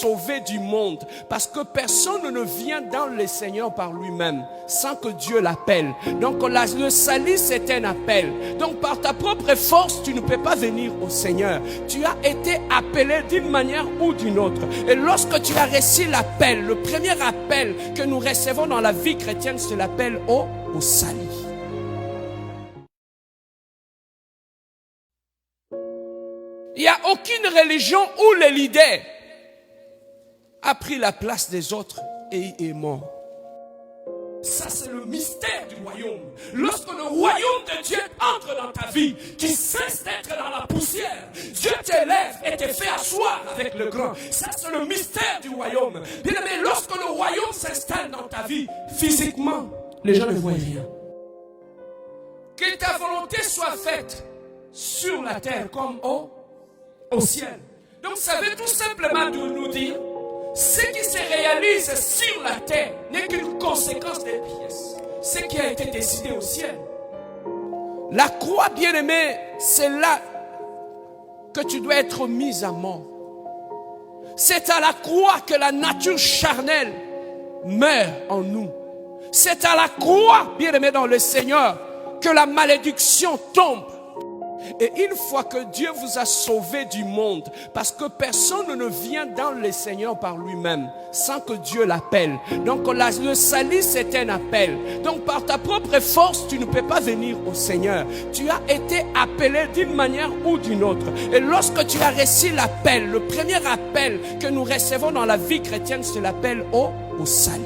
sauvé du monde. Parce que personne ne vient dans le Seigneur par lui-même sans que Dieu l'appelle. Donc le salut, c'est un appel. Donc par ta propre force, tu ne peux pas venir au Seigneur. Tu as été appelé d'une manière ou d'une autre. Et lorsque tu as reçu l'appel, le premier appel que nous recevons dans la vie chrétienne, c'est l'appel au salut. Il n'y a aucune religion où le leader a pris la place des autres et il est mort. Ça, c'est le mystère du royaume. Lorsque le royaume de Dieu entre dans ta vie, qui cesse d'être dans la poussière, Dieu t'élève et te fait asseoir avec le grand. Ça, c'est le mystère du royaume. Bien aimé, lorsque le royaume s'installe dans ta vie, physiquement, les gens ne voient rien. Que ta volonté soit faite sur la terre comme au ciel. Donc ça veut tout simplement nous dire, ce qui se réalise sur la terre n'est qu'une conséquence des pièces. Ce qui a été décidé au ciel. La croix, bien-aimée, c'est là que tu dois être mise à mort. C'est à la croix que la nature charnelle meurt en nous. C'est à la croix, bien-aimé dans le Seigneur, que la malédiction tombe. Et une fois que Dieu vous a sauvé du monde, parce que personne ne vient dans le Seigneur par lui-même sans que Dieu l'appelle. Donc le salut, c'est un appel. Donc par ta propre force, tu ne peux pas venir au Seigneur. Tu as été appelé d'une manière ou d'une autre. Et lorsque tu as reçu l'appel, le premier appel que nous recevons dans la vie chrétienne, c'est l'appel au salut.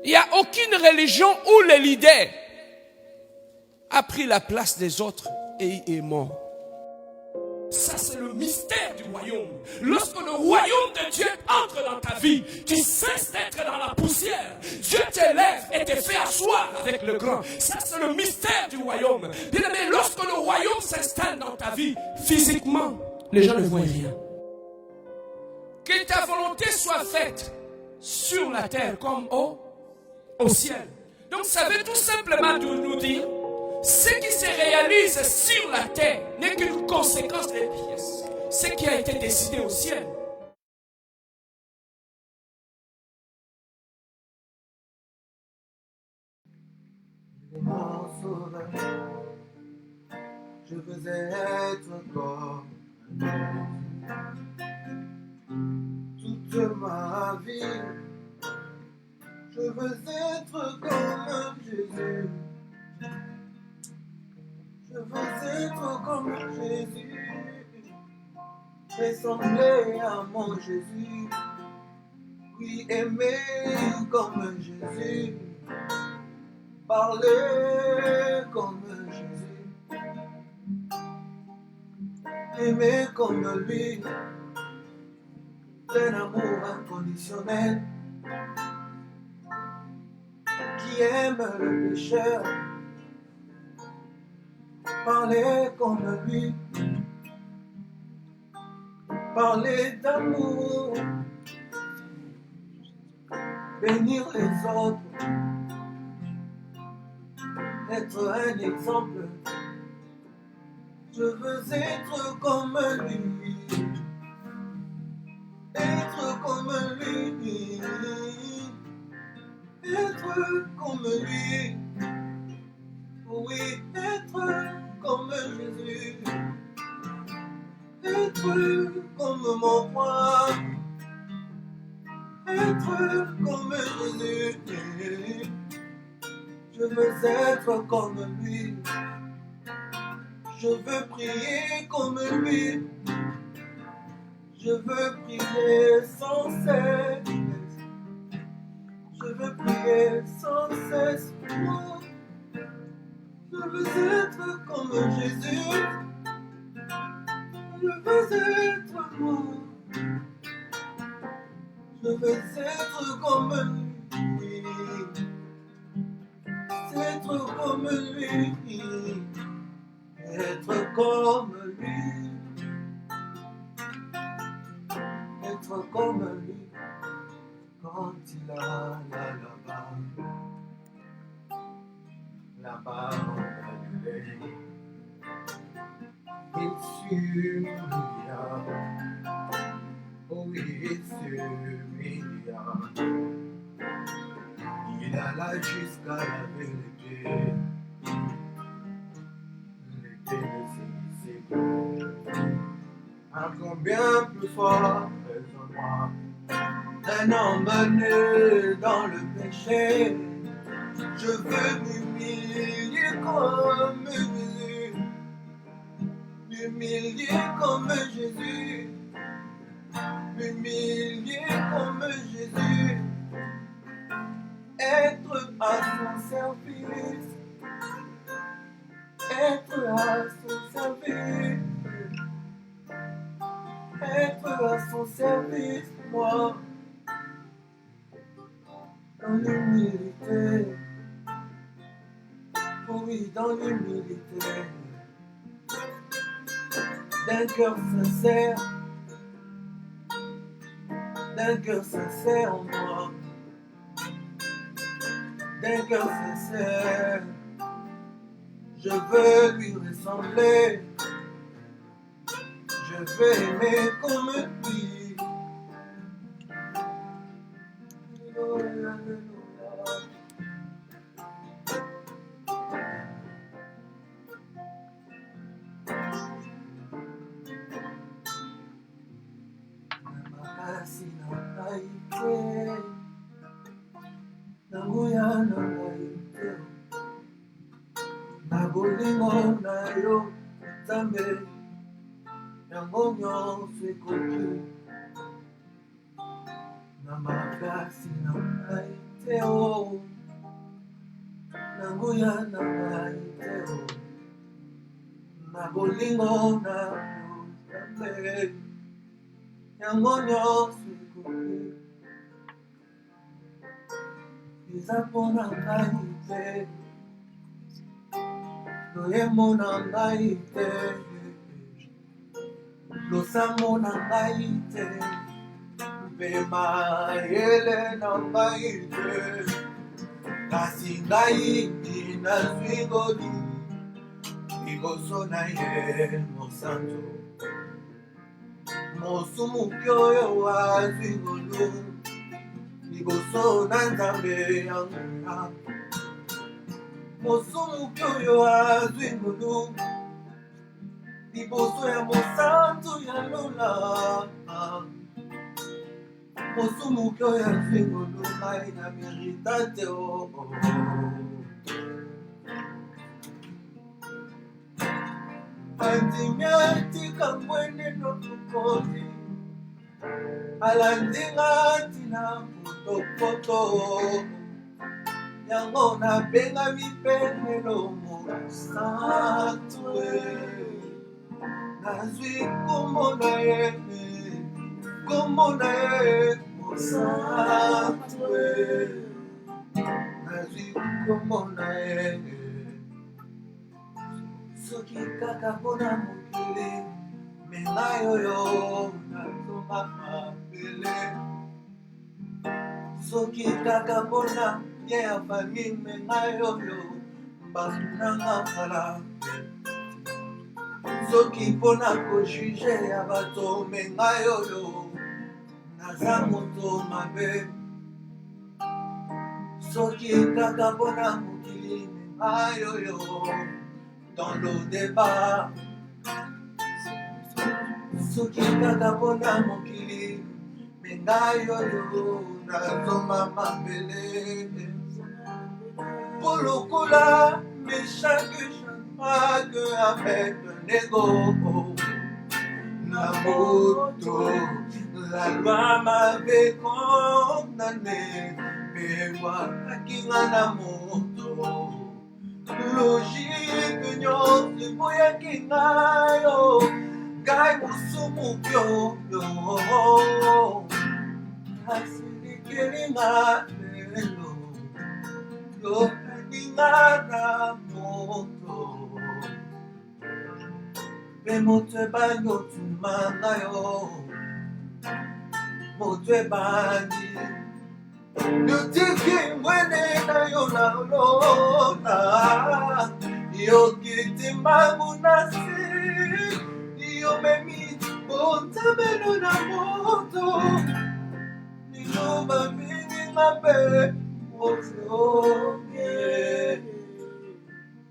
Il n'y a aucune religion où le leader a pris la place des autres et il est mort. Ça, c'est le mystère du royaume. Lorsque le royaume de Dieu entre dans ta vie, qui cesse d'être dans la poussière, Dieu t'élève et te fait asseoir avec le grand. Ça, c'est le mystère du royaume. Bien aimé, lorsque le royaume s'installe dans ta vie, physiquement, les gens ne voient rien. Que ta volonté soit faite sur la terre comme au ciel. Donc ça veut tout simplement nous dire, ce qui se réalise sur la terre n'est qu'une conséquence des pièces. Ce qui a été décidé au ciel. Mon sauveur, je veux être comme toute ma vie. Je veux être comme Jésus. Je veux être comme Jésus. Ressembler à mon Jésus. Oui, aimer comme Jésus. Parler comme Jésus. Aimer comme lui. Un amour inconditionnel. Qui aime le pécheur, parler comme lui, parler d'amour, bénir les autres, être un exemple. Je veux être comme lui, être comme lui. Être comme lui, oui, être comme Jésus, être comme mon roi, être comme Jésus. Je veux être comme lui, je veux prier comme lui, je veux prier sans cesse. Je veux prier sans cesse. Je veux être comme Jésus. Je veux être moi. Je veux être comme lui. Être comme lui. Être comme lui. Être comme lui. quand il a là-bas, là-bas en Galilée, il s'humilia, oh oui, il s'humilia, il alla jusqu'à laver les pieds de ses disciples. Un combien plus fort raisonnement d'un homme né dans le péché. Je veux m'humilier comme Jésus, m'humilier comme Jésus, m'humilier comme Jésus, être à son service, être à son service, être à son service, moi, dans l'humilité. Oui, dans l'humilité, d'un cœur sincère en moi, d'un cœur sincère, je veux lui ressembler, je veux aimer comme lui. Alléluia, alléluia. Makasi na ngai te, na nguya na ngai te, na bolingo na yo Nzambe, yango nyonso ekoki. Na makasi na ngai te o, na nguya na ngai te o, na bolingo na yo Nzambe, yango nyonso ekoki. Eza mpona ngai te, loyembo na ngai te, losambo na ngai te, mpe mayele na ngai te, kasi ngai nazwi ngolu liboso na ye mosantu. Mosumuki oyo azwi ngolu liboso na Nzambe yanguya. Mosumuki oyo azwi ngolu liboso ya mosantu ya lola. Mosumuki oyo azwi ngolu ngai na merita te o. Andimi atika mwene notukozi, alandinga tina potopoto, yango nabenga mipemelo mosantu. Nazwi kombo na ye mosantu, nazwi kombo na ye. Soki kaka mpona mokili, me ngai oyo nazonga mabele. Soki kaka mpona bien ya famille, me ngai oyo basunanga kala. Soki mpona kojuge ya bato, me ngai oyo naza moto mabe. Soki kaka mpona mokili, me ngai oyo dans le débat. Soki kaka mpona mokili, me ngai oyo nazoma mabele. Pour lokola mais chaque avec un ego na moto, la loi m'avait condamné, mais moi akinga na moto. Logique nyonso boyaki ngai yo, ngai mosumuki oyo asilikeli nga lelo, yokani nga na moto. Mpe moto ebandi otuma ngai yo, moto ebandi Yotiki mwene na yonalona Yokiti magunasi Yomemi bontabelo na moto Niloma mingi ngabe Ozoke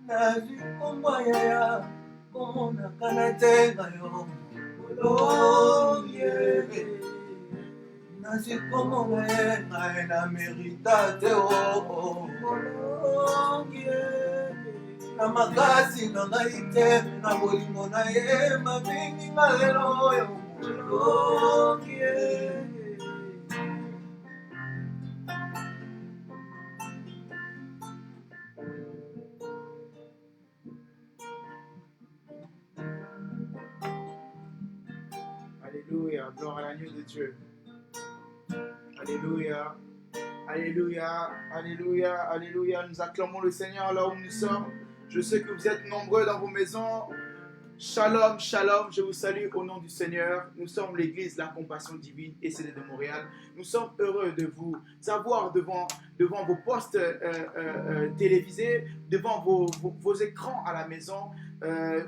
Najikomwaya ya Kona kanatenga yo Olonye Nasi como venga en la meritate oh na makasi na ngaite na bolimo na ye mamingi ngalelo yo Alléluia, gloire à l'agneau de Dieu. Alléluia, alléluia, alléluia, alléluia. Nous acclamons le Seigneur là où nous sommes. Je sais que vous êtes nombreux dans vos maisons. Shalom, shalom, je vous salue au nom du Seigneur. Nous sommes l'église La Compassion Divine ECD de Montréal. Nous sommes heureux de vous avoir devant vos postes télévisés, devant vos écrans à la maison.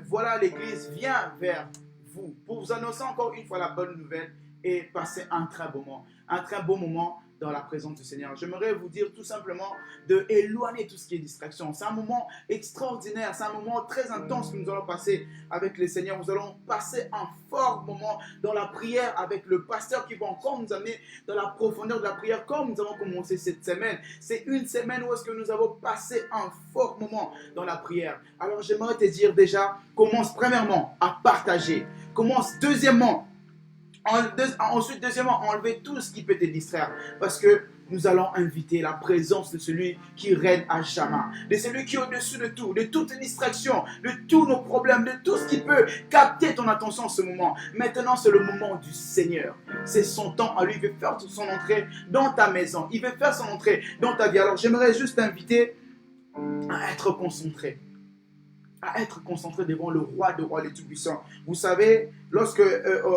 Voilà, l'église vient vers vous pour vous annoncer encore une fois la bonne nouvelle et passer un très beau moment dans la présence du Seigneur. J'aimerais vous dire tout simplement de éloigner tout ce qui est distraction. C'est un moment extraordinaire, c'est un moment très intense que nous allons passer avec le Seigneur. Nous allons passer un fort moment dans la prière avec le pasteur qui va encore nous amener dans la profondeur de la prière comme nous avons commencé cette semaine. C'est une semaine où est-ce que nous avons passé un fort moment dans la prière. Alors j'aimerais te dire déjà, commence premièrement à partager. Commence deuxièmement, enlever tout ce qui peut te distraire. Parce que nous allons inviter la présence de celui qui règne à jamais. De celui qui est au-dessus de tout, de toute distraction, de tous nos problèmes, de tout ce qui peut capter ton attention en ce moment. Maintenant, c'est le moment du Seigneur. C'est son temps à lui. Il veut faire son entrée dans ta maison. Il veut faire son entrée dans ta vie. Alors, j'aimerais juste t'inviter à être concentré. À être concentré devant le roi de rois, le Tout-Puissant. Vous savez, lorsque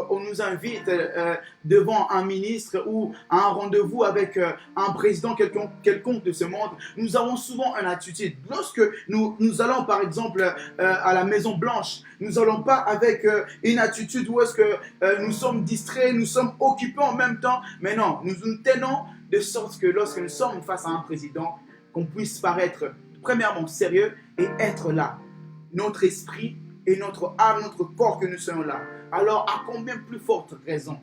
on nous invite devant un ministre ou à un rendez-vous avec un président quelconque de ce monde, nous avons souvent une attitude. Lorsque nous allons par exemple à la Maison Blanche, nous n'allons pas avec une attitude où est-ce que nous sommes distraits, nous sommes occupés en même temps, mais non, nous nous tenons de sorte que lorsque nous sommes face à un président, qu'on puisse paraître premièrement sérieux et être là. Notre esprit et notre âme, notre corps que nous soyons là. Alors, à combien plus forte raison?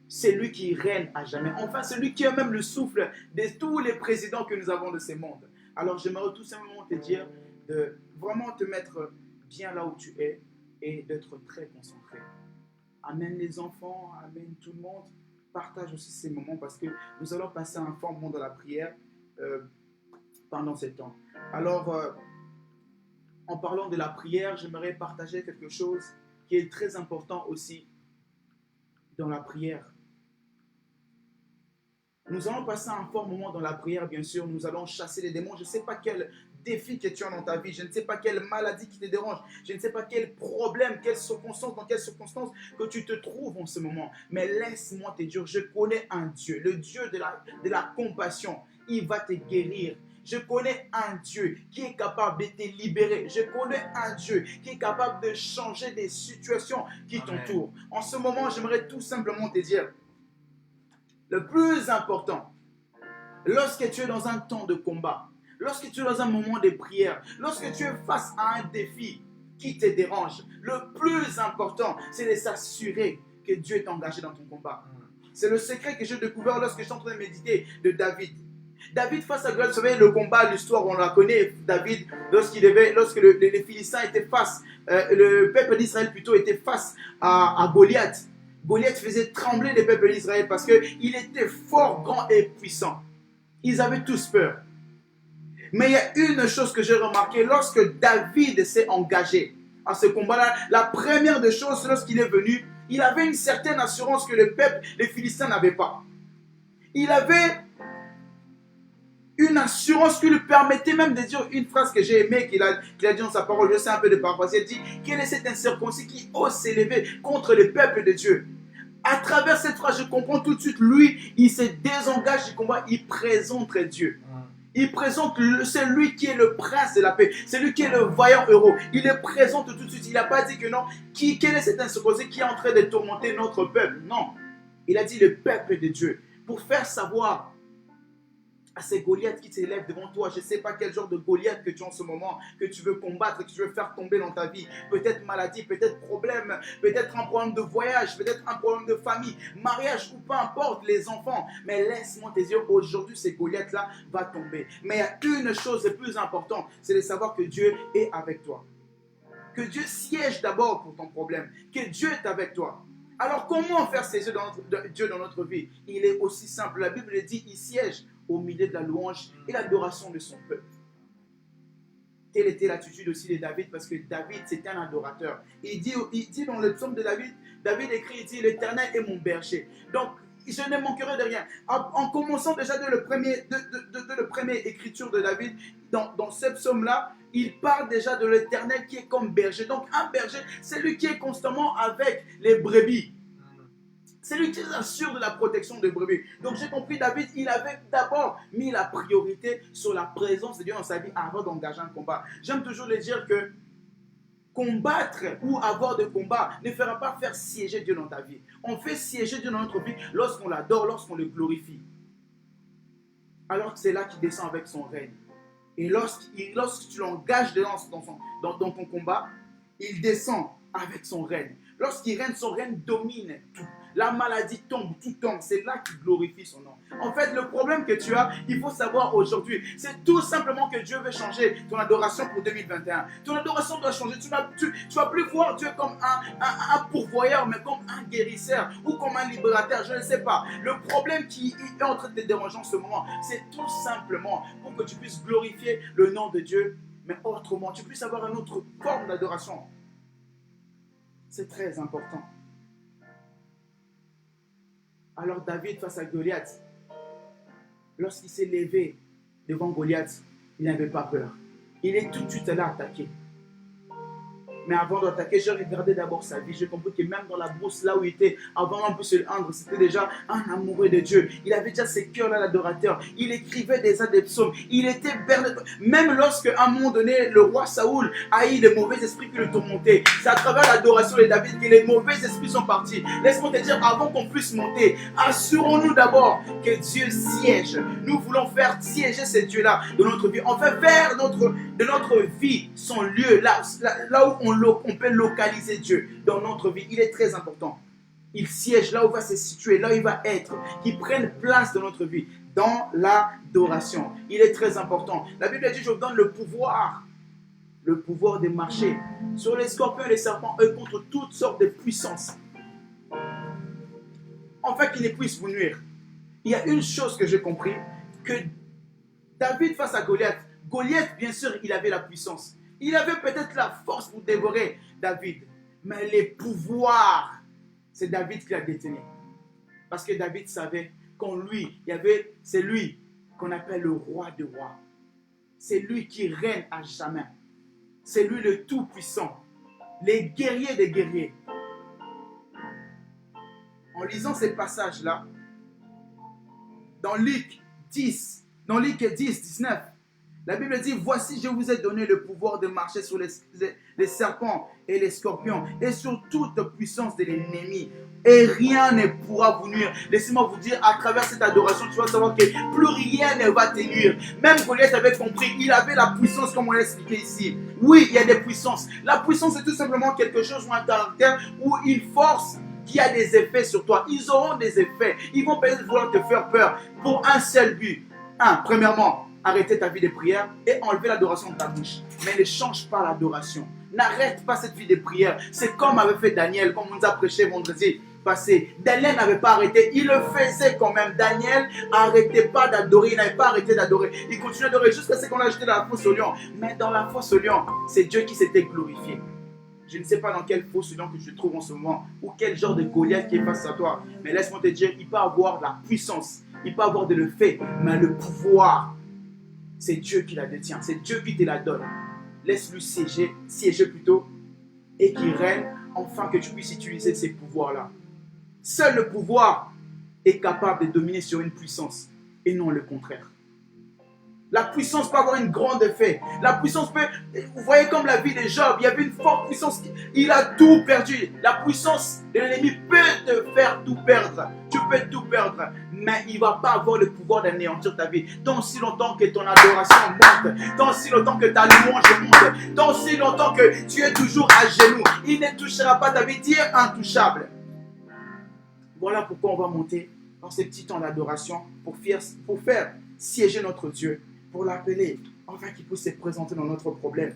C'est lui qui règne à jamais. Enfin, c'est lui qui a même le souffle de tous les présidents que nous avons de ce monde. Alors, j'aimerais tout simplement te dire de vraiment te mettre bien là où tu es et d'être très concentré. Amène les enfants, amène tout le monde. Partage aussi ces moments parce que nous allons passer un fort moment dans la prière pendant ce temps. Alors, en parlant de la prière, j'aimerais partager quelque chose qui est très important aussi dans la prière. Nous allons passer un fort moment dans la prière, bien sûr. Nous allons chasser les démons. Je ne sais pas quel défi que tu as dans ta vie. Je ne sais pas quelle maladie qui te dérange. Je ne sais pas quel problème, dans quelles circonstances que tu te trouves en ce moment. Mais laisse-moi te dire, je connais un Dieu, le Dieu de la compassion. Il va te guérir. Je connais un Dieu qui est capable de te libérer. Je connais un Dieu qui est capable de changer des situations qui t'entourent. En ce moment, j'aimerais tout simplement te dire, le plus important, lorsque tu es dans un temps de combat, lorsque tu es dans un moment de prière, lorsque tu es face à un défi qui te dérange, le plus important, c'est de s'assurer que Dieu est engagé dans ton combat. C'est le secret que j'ai découvert lorsque je suis en train de méditer de David. David face à Goliath, vous savez, le combat, l'histoire, on la connaît. David, lorsque les Philistins étaient le peuple d'Israël plutôt était face à Goliath. Goliath faisait trembler le peuple d'Israël parce qu'il était fort, grand et puissant. Ils avaient tous peur. Mais il y a une chose que j'ai remarqué, lorsque David s'est engagé à ce combat-là, la première des choses, lorsqu'il est venu, il avait une certaine assurance que le peuple, les Philistins n'avaient pas. Il avait une assurance qui lui permettait même de dire une phrase que j'ai aimée, qu'il a dit dans sa parole, je sais un peu de paraphraser, il dit, quel est cet incirconcis qui ose s'élever contre le peuple de Dieu? À travers cette phrase, je comprends tout de suite, lui, il se désengage du combat, il présente Dieu. Il présente celui qui est le prince de la paix, celui qui est le vaillant héros. Il le présente tout de suite. Il n'a pas dit que non. Quel est cet incirconcis qui est en train de tourmenter notre peuple? Non. Il a dit le peuple de Dieu. Pour faire savoir à ces Goliaths qui s'élèvent devant toi. Je ne sais pas quel genre de Goliath que tu as en ce moment, que tu veux combattre, que tu veux faire tomber dans ta vie. Peut-être maladie, peut-être problème, peut-être un problème de voyage, peut-être un problème de famille, mariage ou peu importe, les enfants. Mais laisse-moi te dire, aujourd'hui, ces Goliaths-là vont tomber. Mais il y a une chose de plus importante, c'est de savoir que Dieu est avec toi. Que Dieu siège d'abord pour ton problème. Que Dieu est avec toi. Alors comment faire siéger Dieu dans notre vie? Il est aussi simple. La Bible dit, il siège au milieu de la louange et l'adoration de son peuple. Telle était l'attitude aussi de David, parce que David, c'était un adorateur. Il dit dans le psaume de David, David écrit, il dit, l'Éternel est mon berger. Donc, je ne manquerai de rien. En commençant déjà de la première écriture de David, dans ce psaume-là, il parle déjà de l'Éternel qui est comme berger. Donc, un berger, c'est lui qui est constamment avec les brebis. C'est lui qui assure de la protection des brebis. Donc j'ai compris, David, il avait d'abord mis la priorité sur la présence de Dieu dans sa vie avant d'engager un combat. J'aime toujours le dire que combattre ou avoir de combat ne fera pas faire siéger Dieu dans ta vie. On fait siéger Dieu dans notre vie lorsqu'on l'adore, lorsqu'on le glorifie. Alors que c'est là qu'il descend avec son règne. Et lorsque tu l'engages dans ton combat, il descend avec son règne. Lorsqu'il règne, son règne domine tout. La maladie tombe, tout tombe. C'est là qu'il glorifie son nom. En fait, le problème que tu as, il faut savoir aujourd'hui, c'est tout simplement que Dieu veut changer ton adoration pour 2021. Ton adoration doit changer. Tu vas plus voir Dieu comme un pourvoyeur, mais comme un guérisseur ou comme un libérateur. Je ne sais pas. Le problème qui est en train de te déranger en ce moment, c'est tout simplement pour que tu puisses glorifier le nom de Dieu, mais autrement. Tu puisses avoir une autre forme d'adoration. C'est très important. Alors David face à Goliath, lorsqu'il s'est levé devant Goliath, il n'avait pas peur. Il est tout de suite allé attaquer. Mais avant d'attaquer, j'ai regardé d'abord sa vie. J'ai compris que même dans la brousse, là où il était, avant un peu se rendre, c'était déjà un amoureux de Dieu. Il avait déjà ce cœur-là d'adorateur. Il écrivait déjà des psaumes. Il était berné. Même lorsque, à un moment donné, le roi Saoul a eu les mauvais esprits qui le tourmentaient. C'est à travers l'adoration de David que les mauvais esprits sont partis. Laisse-moi te dire, avant qu'on puisse monter, assurons-nous d'abord que Dieu siège. Nous voulons faire siéger ce Dieu-là dans notre vie. On fait faire de notre vie son lieu, là où on peut localiser Dieu dans notre vie. Il est très important. Il siège là où il va se situer, là où il va être, qu'il prenne place dans notre vie, dans l'adoration. Il est très important. La Bible dit, je vous donne le pouvoir de marcher sur les scorpions et les serpents et contre toutes sortes de puissances. En fait, qu'ils ne puissent vous nuire. Il y a une chose que j'ai compris, que David face à Goliath, bien sûr, il avait la puissance. Il avait peut-être la force pour dévorer David. Mais les pouvoirs, c'est David qui l'a détenu. Parce que David savait qu'en lui, c'est lui qu'on appelle le roi des rois. C'est lui qui règne à jamais. C'est lui le tout-puissant. Les guerriers des guerriers. En lisant ces passages-là, dans Luc 10, 19, la Bible dit, voici, je vous ai donné le pouvoir de marcher sur les serpents et les scorpions et sur toute puissance de l'ennemi. Et rien ne pourra vous nuire. Laissez-moi vous dire, à travers cette adoration, tu vas savoir que plus rien ne va te nuire. Même Goliath avait compris, il avait la puissance comme on l'a expliqué ici. Oui, il y a des puissances. La puissance, c'est tout simplement quelque chose ou un caractère ou une force qui a des effets sur toi. Ils auront des effets. Ils vont peut-être vouloir te faire peur pour un seul but. Premièrement, arrêter ta vie de prière et enlever l'adoration de ta bouche. Mais ne change pas l'adoration. N'arrête pas cette vie de prière. C'est comme avait fait Daniel, comme on nous a prêché vendredi passé. Daniel n'avait pas arrêté. Il le faisait quand même. Daniel n'arrêtait pas d'adorer. Il n'avait pas arrêté d'adorer. Il continuait d'adorer jusqu'à ce qu'on l'a jeté dans la fosse au lion. Mais dans la fosse au lion, c'est Dieu qui s'était glorifié. Je ne sais pas dans quelle fosse au lion que tu te trouves en ce moment ou quel genre de Goliath qui est face à toi. Mais laisse-moi te dire, il peut avoir la puissance. Il peut avoir de le fait. Mais le pouvoir, c'est Dieu qui la détient. C'est Dieu qui te la donne. Laisse-lui siéger plutôt, et qu'il règne, afin que tu puisses utiliser ces pouvoirs-là. Seul le pouvoir est capable de dominer sur une puissance et non le contraire. La puissance peut avoir une grande effet. La puissance peut... Vous voyez comme la vie de Job, il y avait une forte puissance. Il a tout perdu. La puissance de l'ennemi peut te faire tout perdre. Tu peux tout perdre. Mais il ne va pas avoir le pouvoir d'anéantir ta vie. Tant si longtemps que ton adoration monte. Tant si longtemps que ta louange monte. Tant si longtemps que tu es toujours à genoux. Il ne touchera pas ta vie. Tu es intouchable. Voilà pourquoi on va monter dans ces petits temps d'adoration pour faire siéger notre Dieu. Pour l'appeler, afin qu'il puisse se présenter dans notre problème.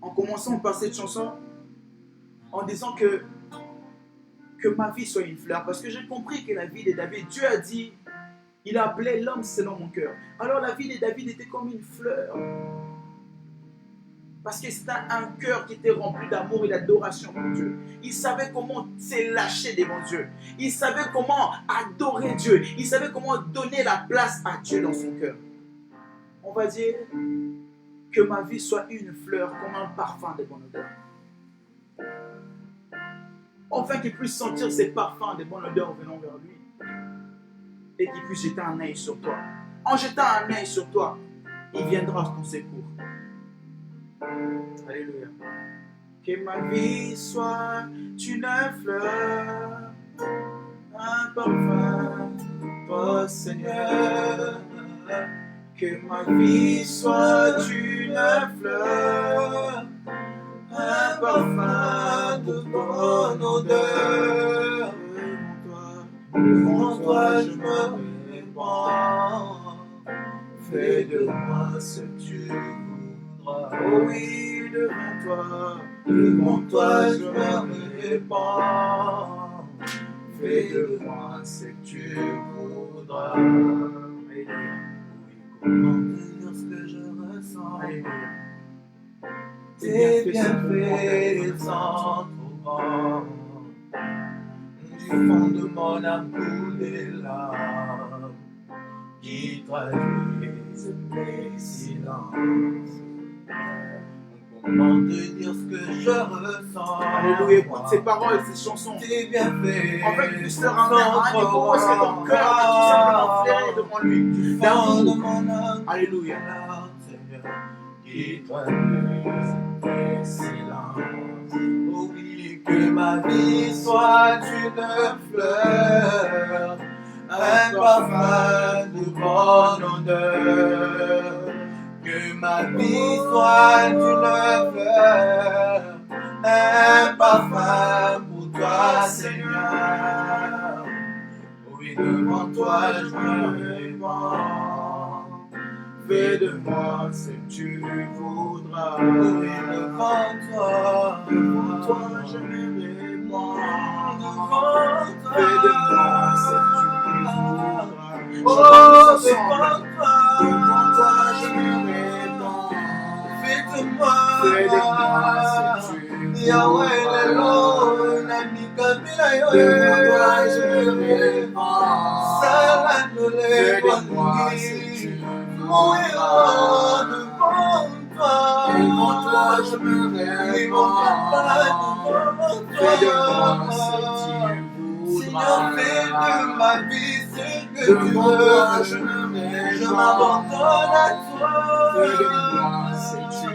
En commençant par cette chanson, en disant que ma vie soit une fleur, parce que j'ai compris que la vie de David, Dieu a dit, il a appelé l'homme selon mon cœur. Alors la vie de David était comme une fleur. Parce que c'était un cœur qui était rempli d'amour et d'adoration pour Dieu. Il savait comment se lâcher devant Dieu. Il savait comment adorer Dieu. Il savait comment donner la place à Dieu dans son cœur. On va dire que ma vie soit une fleur comme un parfum de bonne odeur. Enfin qu'il puisse sentir ces parfums de bonne odeur venant vers lui. Et qu'il puisse jeter un œil sur toi. En jetant un œil sur toi, il viendra à ton secours. Alléluia. Que ma vie soit une fleur, un parfum, oh Seigneur. Que ma vie soit une fleur, un parfum de bonne odeur. Devant toi je me répands, fais de moi ce que tu voudras. Oh oui, devant toi je me répands, fais de moi ce que tu voudras. Comment te dire ce que je ressens? Tes bienfaits sont trop grands. Du fond de mon âme coulent des larmes qui traduisent mes silences. Comment te dire ce que je ressens? Alléluia, écoute ces paroles, ces chansons. Tes bienfaits. En fait, tu seras un niveau où est-ce que ton cœur est tout simplement flairé devant lui. Du fond de mon âme. Alléluia. Seigneur, qui traduisent mes silences. Oh oui, que ma vie soit une fleur, un parfum de bonne odeur. Que ma vie soit une fleur, un parfum pour toi, Seigneur. Oui, devant toi je me répands. Fais de moi ce que tu voudras. Oui, devant toi je me répands. Fais de moi ce que tu voudras. Oh, devant toi je me répands. Fais de moi ce que tu voudras. Yahweh lelo nani kabila yo. Devant toi je me répands. Salandole bongi. Mon héros devant toi je me répands. Fais de moi ce que tu voudras. Seigneur, fais de ma vie ce que tu veux. Je m'abandonne à toi. Fais de moi ce que tu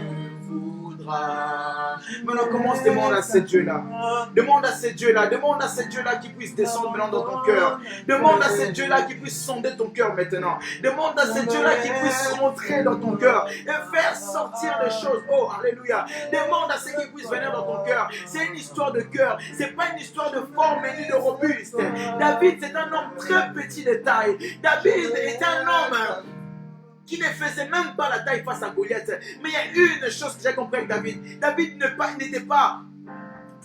voudras. Maintenant, commence, demande à ce Dieu-là. Demande à ce Dieu-là. Demande à ce Dieu-là qui puisse descendre maintenant dans ton cœur. Demande à ce Dieu-là qui puisse sonder ton cœur maintenant. Demande à ce Dieu-là qui puisse rentrer dans ton cœur et faire sortir les choses. Oh, alléluia. Demande à ce qu'il puisse venir dans ton cœur. C'est une histoire de cœur. C'est pas une histoire de forme ni de robuste. David, c'est un homme très petit de taille. David est un homme qui ne faisait même pas la taille face à Goliath. Mais il y a une chose que j'ai compris avec David. David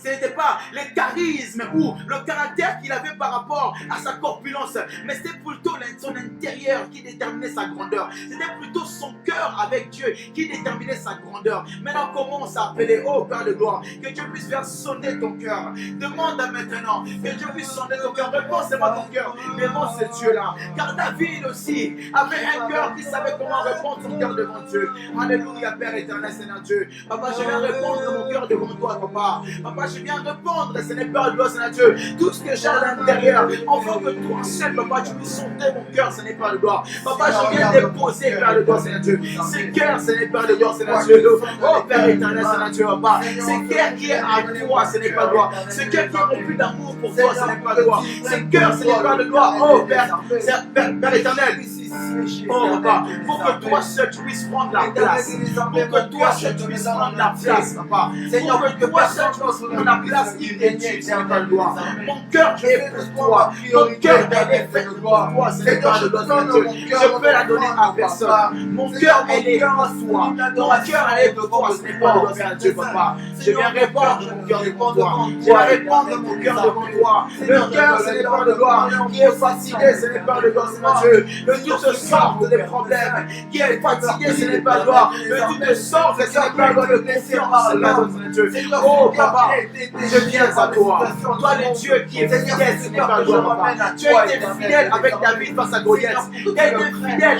ce n'était pas le charisme ou le caractère qu'il avait par rapport à sa corpulence, mais c'était plutôt son intérieur qui déterminait sa grandeur. C'était plutôt son cœur avec Dieu qui déterminait sa grandeur. Maintenant, commence à appeler, oh Père de gloire, que Dieu puisse faire sonner ton cœur. Demande maintenant que Dieu puisse sonner ton cœur. Réponds-moi ton cœur. Demande ce Dieu-là. Car David aussi avait un cœur qui savait comment répondre son cœur devant Dieu. Alléluia, Père éternel, Seigneur Dieu. Papa, je vais répondre mon cœur devant toi, papa. Papa, je viens répondre, Seigneur Père de gloire, Seigneur Dieu, tout ce que j'ai à l'intérieur, afin que toi seul, papa, tu puisses sonder mon cœur, Seigneur Père de gloire. Papa, je viens déposer, Père de gloire, Seigneur Dieu, ce cœur, Seigneur Père de gloire, Seigneur Dieu, oh Père éternel, Seigneur Dieu, papa, ce cœur qui est à toi, Seigneur Père de gloire, ce cœur qui est rempli d'amour pour toi, Seigneur Père de gloire, ce cœur, Seigneur Père de gloire, oh Père éternel, oh papa, pour que toi seul tu puisses prendre la place, pour que toi seul tu puisses prendre la place, papa, pour que toi seul tu puisses prendre la place qui est due, Seigneur Père de gloire. Mon cœur est pour toi, mon cœur est fait pour toi, Seigneur Père de gloire, je peux la donner à personne. Mon cœur est pour toi, mon cœur est pour toi, Seigneur Père de gloire, Seigneur Dieu, papa. Je viens répandre mon cœur devant toi, je viens répandre mon cœur devant toi, le cœur, Seigneur Père de gloire, qui est fatigué, Seigneur Père de gloire, Seigneur Dieu, de toutes sortes de problèmes, qui est fatigué, Seigneur Père de gloire, de toutes sortes, Seigneur Père de gloire, de confiance, Seigneur Dieu. Oh papa, je viens à toi, toi le Dieu qui est fidèle, Seigneur Père de gloire, papa. Tu as été fidèle avec David face à Goliath, tu as été fidèle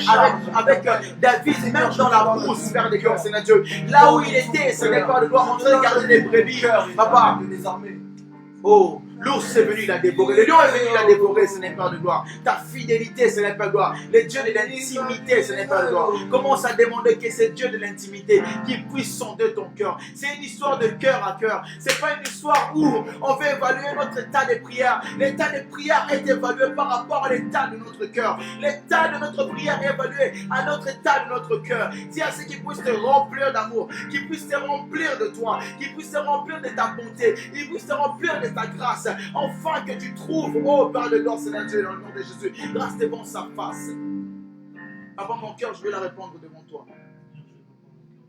avec David, même dans la brousse, Père de cœurs, Seigneur Dieu, là où il était, Seigneur Père de gloire, en train de garder les brebis, papa. Oh, l'ours est venu, il a dévoré. Le lion est venu, il a dévoré, Seigneur Père de gloire. Ta fidélité, Seigneur Père de gloire. Les dieux de l'intimité, Seigneur Père de gloire. Commence à demander que ces dieux de l'intimité qui puissent sonder ton cœur. C'est une histoire de cœur à cœur. C'est pas une histoire où on veut évaluer notre état de prière. L'état de prière est évalué par rapport à l'état de notre cœur. L'état de notre prière est évalué à notre état de notre cœur. C'est à ce qui puisse te remplir d'amour, qui puisse te remplir de toi, qui puisse te remplir de ta bonté, qui puisse te remplir de ta grâce. Enfin que tu trouves, oh Père de gloire, Seigneur Dieu, dans le nom de Jésus, grâce devant sa face. Avant mon cœur, je vais la répondre devant toi.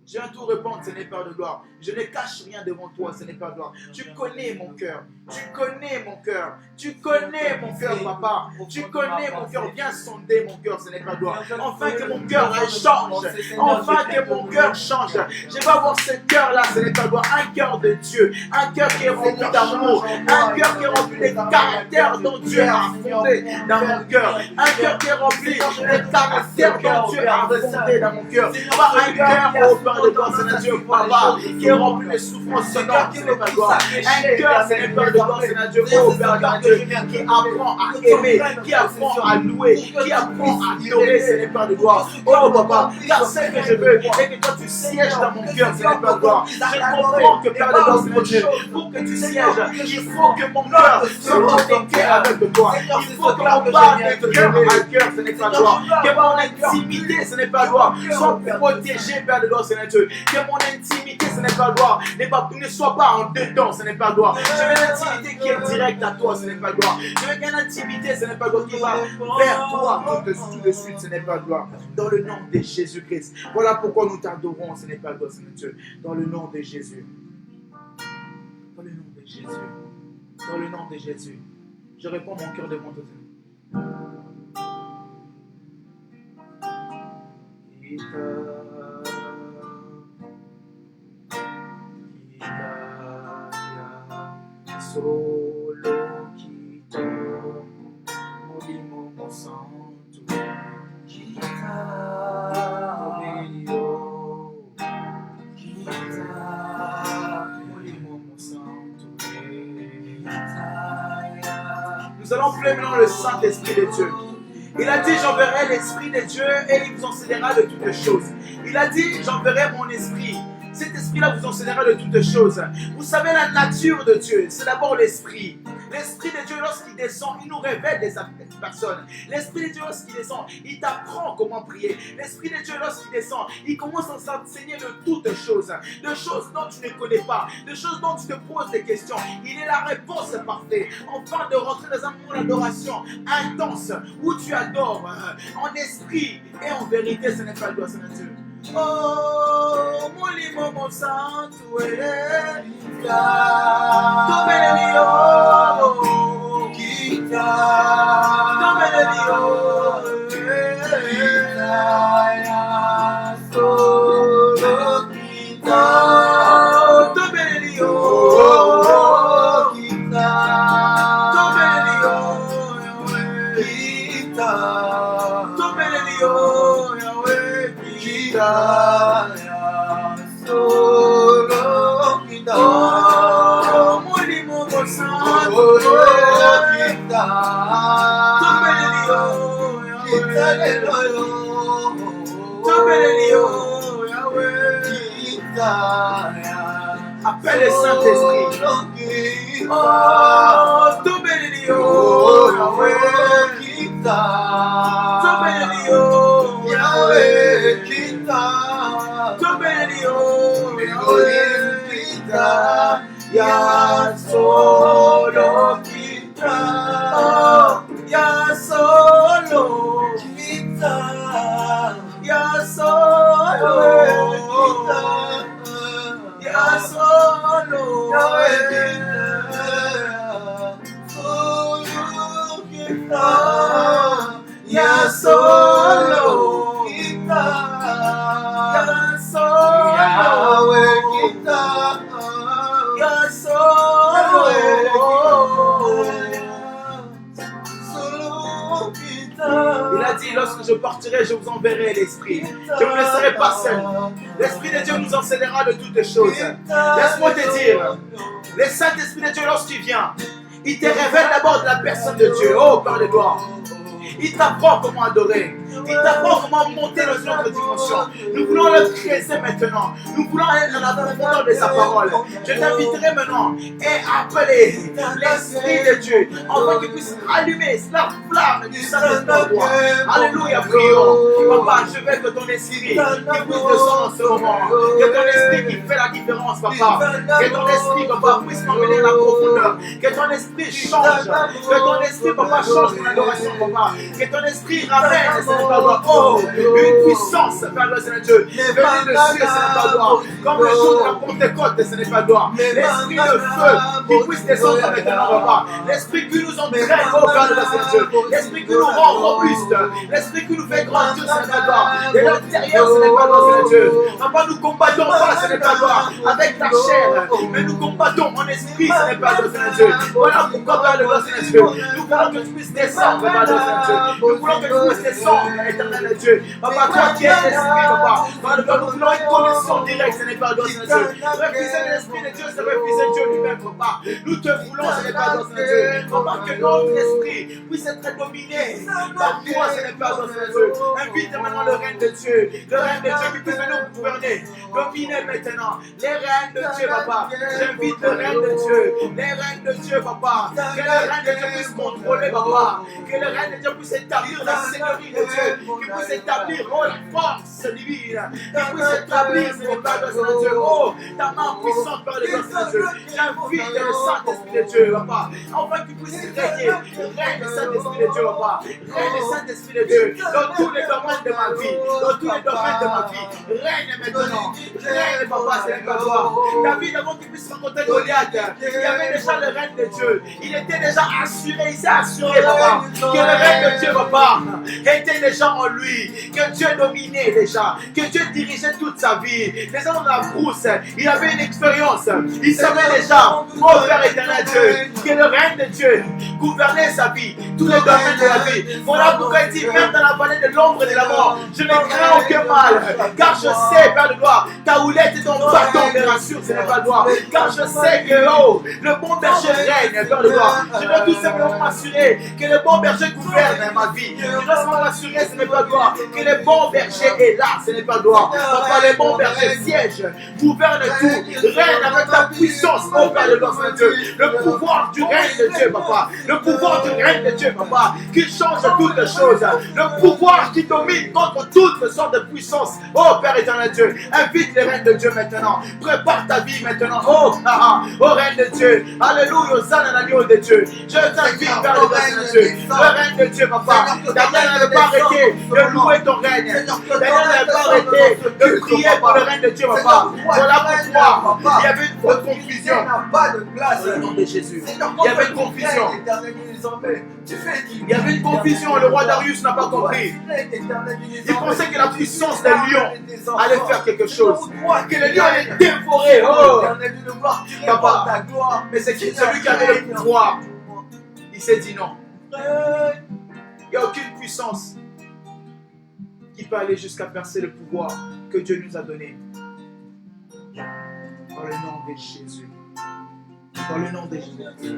Je viens tout répondre, Seigneur Père de gloire. Je ne cache rien devant toi, Seigneur Père de gloire. Tu connais mon cœur. Tu connais mon cœur. Tu connais mon cœur, papa. Tu connais mon cœur. Viens sonder mon cœur, Seigneur Père de gloire. Enfin que mon cœur change. Enfin que mon cœur change. Je vais avoir ce cœur-là, Seigneur Père de gloire. Un cœur de Dieu. Un cœur qui est rempli d'amour. Un cœur qui est rempli des caractères dont Dieu a fondé dans mon cœur. Un cœur qui est rempli des caractères dont Dieu a fondé dans mon cœur. Pas un cœur, oh Père de gloire, Seigneur Dieu, papa, qui est rempli de souffrance sonore, Seigneur Père de gloire. Un cœur, Seigneur Père de gloire, Seigneur Dieu, oh Père de Dieu, qui apprend à aimer, qui apprend à louer, qui apprend à adorer, Seigneur Père de gloire. Oh papa, car ce que je veux, c'est que toi tu sièges dans mon cœur, Seigneur Père de gloire. Je comprends que Père de gloire, Seigneur Dieu, pour que tu sièges, il faut que mon cœur soit connecté avec toi. Il faut que l'on parle de cœur à cœur, Seigneur Père de gloire. Que mon intimité, Seigneur Père de gloire, soit protégée, Père de gloire, Seigneur Dieu. Que mon intimité, ce n'est pas gloire, ne soit pas en dedans, ce n'est pas gloire. Je veux une intimité qui est directe à toi, ce n'est pas gloire. Je veux une intimité, ce n'est pas gloire, qui va vers toi tout de suite, ce n'est pas gloire. Dans le nom de Jésus-Christ. Voilà pourquoi nous t'adorons, ce n'est pas gloire, Seigneur Dieu. Dans le nom de Jésus. Dans le nom de Jésus. Dans le nom de Jésus. Je réponds mon cœur devant toi. Solo quito molimo santo quita molimo santo. Nous allons prier maintenant le Saint-Esprit de Dieu. Il a dit, j'enverrai l'Esprit de Dieu et il vous enseignera de toutes choses. Il a dit, j'enverrai mon esprit. Cet esprit-là vous enseignera de toutes choses. Vous savez, la nature de Dieu, c'est d'abord l'esprit. L'esprit de Dieu, lorsqu'il descend, il nous révèle des personnes. L'esprit de Dieu, lorsqu'il descend, il t'apprend comment prier. L'esprit de Dieu, lorsqu'il descend, il commence à s'enseigner de toutes choses. De choses dont tu ne connais pas. De choses dont tu te poses des questions. Il est la réponse parfaite. Enfin, de rentrer dans un moment d'adoration intense où tu adores en esprit et en vérité. Ce n'est pas toi, c'est Dieu. Oh, molimo mon santo quita, solo quita, solo quita, Appelle le Saint-Esprit. Oh, Tobelio, Yahweh, Kita. Tobelio, Yahweh, Kita. Tobelio, Yahweh, Kita. Ya solo Kita. Ya solo Kita. Ya solo Kita. Ya solo kita, ya solo kita, ya solo Yahweh kita, ya solo kita. Il a dit, lorsque je partirai, je vous enverrai l'Esprit. Je ne vous laisserai pas seul. L'Esprit de Dieu nous enseignera de toutes les choses. Laisse-moi te dire, le Saint-Esprit de Dieu, lorsqu'il vient, il te révèle d'abord de la personne de Dieu. Oh, par les gloires. Il t'apprend comment adorer. Il t'apprend comment monter dans une autre dimension. Nous voulons le creuser maintenant. Nous voulons aller dans la profondeur de sa parole. Je t'inviterai maintenant et appeler l'Esprit de Dieu afin qu'il puisse allumer la flamme du Saint-Esprit. Alléluia, prions. Papa, je veux que ton esprit qui puisse descendre en ce moment. Que ton esprit qui fait la différence, papa. Que ton esprit, papa, puisse m'emmener dans la profondeur. Que ton esprit change. Que ton esprit, papa, change mon adoration, papa. Que ton esprit ramène, Seigneur, oh, une puissance, Père le Seigneur Dieu. Venez de cieux, Seigneur, gloire. Comme le jour de la Pentecôte, Seigneur, pas gloire. L'esprit de feu qui puisse descendre maintenant, papa. L'esprit qui nous entraîne, oh, Père le Seigneur Dieu. L'esprit qui nous rend robuste. L'esprit qui nous fait grandir, Seigneur, gloire. Et l'intérieur, Seigneur, pas gloire, Seigneur Dieu. Papa, nous combattons pas, Seigneur, pas gloire, avec la chair. Mais nous combattons en esprit, Seigneur, pas gloire, Seigneur Dieu. Voilà pourquoi, Père le Seigneur Dieu. Nous voulons que tu puisses descendre, Père le Seigneur Dieu. Nous voulons que tu puisses descendre, éternel Dieu. Papa, toi qui es l'esprit, papa. Nous voulons une connexion directe, ce n'est pas Dieu, Seigneur Dieu. Refuser l'esprit de Dieu, c'est refuser Dieu lui-même, papa. Nous te voulons, ce n'est pas Dieu, Seigneur Dieu. Papa, que notre esprit puisse être dominé par toi, ce n'est pas Dieu, Seigneur Dieu. Invite maintenant le règne de Dieu. Le règne de Dieu qui puisse venir nous gouverner. Dominer maintenant les règnes de Dieu, papa. J'invite le règne de Dieu. Les règnes de Dieu, papa. Que le règne de Dieu puisse contrôler, papa. Que le règne de Dieu puisse établir la seigneurie de Dieu. Qui puisse établir, oh, la force divine. Qui puisse établir, Seigneur, Père de Dieu. Oh, ta main puissante, Père de Dieu. J'invite le Saint-Esprit de Dieu, papa. Enfin qu'il puisse régner. Règne le Saint-Esprit de Dieu, papa. Règne le Saint-Esprit de Dieu. Dans tous les domaines de ma vie. Dans tous les domaines de ma vie. Règne maintenant. Règne, papa, c'est pas toi. David, avant qu'il puisse rencontrer Goliath, il y avait déjà le règne de Dieu. Il était déjà assuré. Il s'est assuré, papa, que le règne de Dieu, papa, était déjà en lui. Que Dieu dominait déjà. Que Dieu dirigeait toute sa vie. Déjà dans la brousse, il avait une expérience. Il savait déjà, oh Père éternel Dieu, que le règne de Dieu gouvernait sa vie. Tous les domaines de la vie. Voilà pourquoi il dit, même dans la vallée de l'ombre et de la mort, je ne crains aucun mal. Car je sais, Père de gloire, ta houlette et ton bâton me rassurent, ce n'est pas de gloire. Car je sais que, oh, le bon berger règne, Père de gloire. Je dois tout simplement m'assurer que le bon berger gouverne ma vie. Je dois seulement m'assurer, ce n'est pas de gloire, que le bon berger est là, ce n'est pas de gloire. Papa, le bon berger siège, gouverne tout, règne avec ta puissance, oh Père de gloire, Seigneur Dieu. Le pouvoir du règne de Dieu, papa. Le pouvoir du règne de Dieu, papa, qui change toutes les choses. Le pouvoir qui domine contre toutes sortes de puissances. Oh Père éternel Dieu, invite le règne de Dieu maintenant. Prépare ta vie maintenant. Oh, oh règne de Dieu. Alléluia, Hosanna l'agneau de Dieu. Je t'invite, Père éternel Dieu. Le règne de Dieu, papa. Daniel n'avait pas arrêté de louer ton règne. Daniel n'avait pas arrêté de prier pour le règne de Dieu, papa. Voilà pourquoi il y avait une confusion. Au nom de Jésus. Il y avait une confusion. Il y avait une confusion. Le roi Darius n'a pas compris. Il pensait que la puissance d'un lion allait faire quelque chose. Que le lion allait dévorer. Oh, papa. Mais c'est celui qui avait le pouvoir. Il s'est dit non. Il n'y a aucune puissance qui peut aller jusqu'à percer le pouvoir que Dieu nous a donné. Dans le nom de Jésus. Dans le nom de Jésus.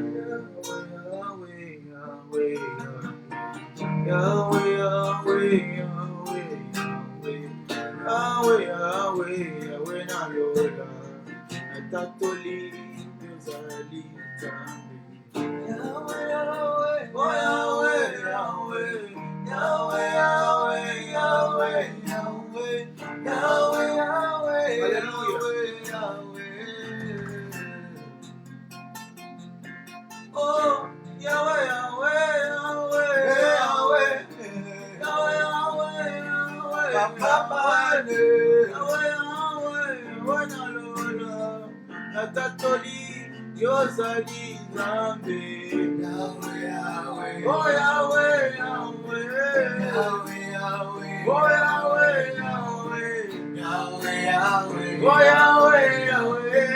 Yahweh, Yahweh, Yahweh, Yahweh, natatoli ozali Nzambe. Yahweh, Yahweh, oh Yahweh, Yahweh, Yahweh, Yahweh, Yahweh, Yahweh, Yahweh, Yahweh, Alléluia. Yahweh. Oh Yahweh, Yahweh, Yahweh, Yahweh, Yahweh, Yahweh, Yahweh, Papa, Yahweh, Yahweh, Wanalola, Natatoli ozali Nzambe. Yahweh, Yahweh, Oh Yahweh, Yahweh, Yahweh, Yahweh, oh Yahweh, Yahweh, Yahweh, Yahweh, oh Yahweh, Yahweh.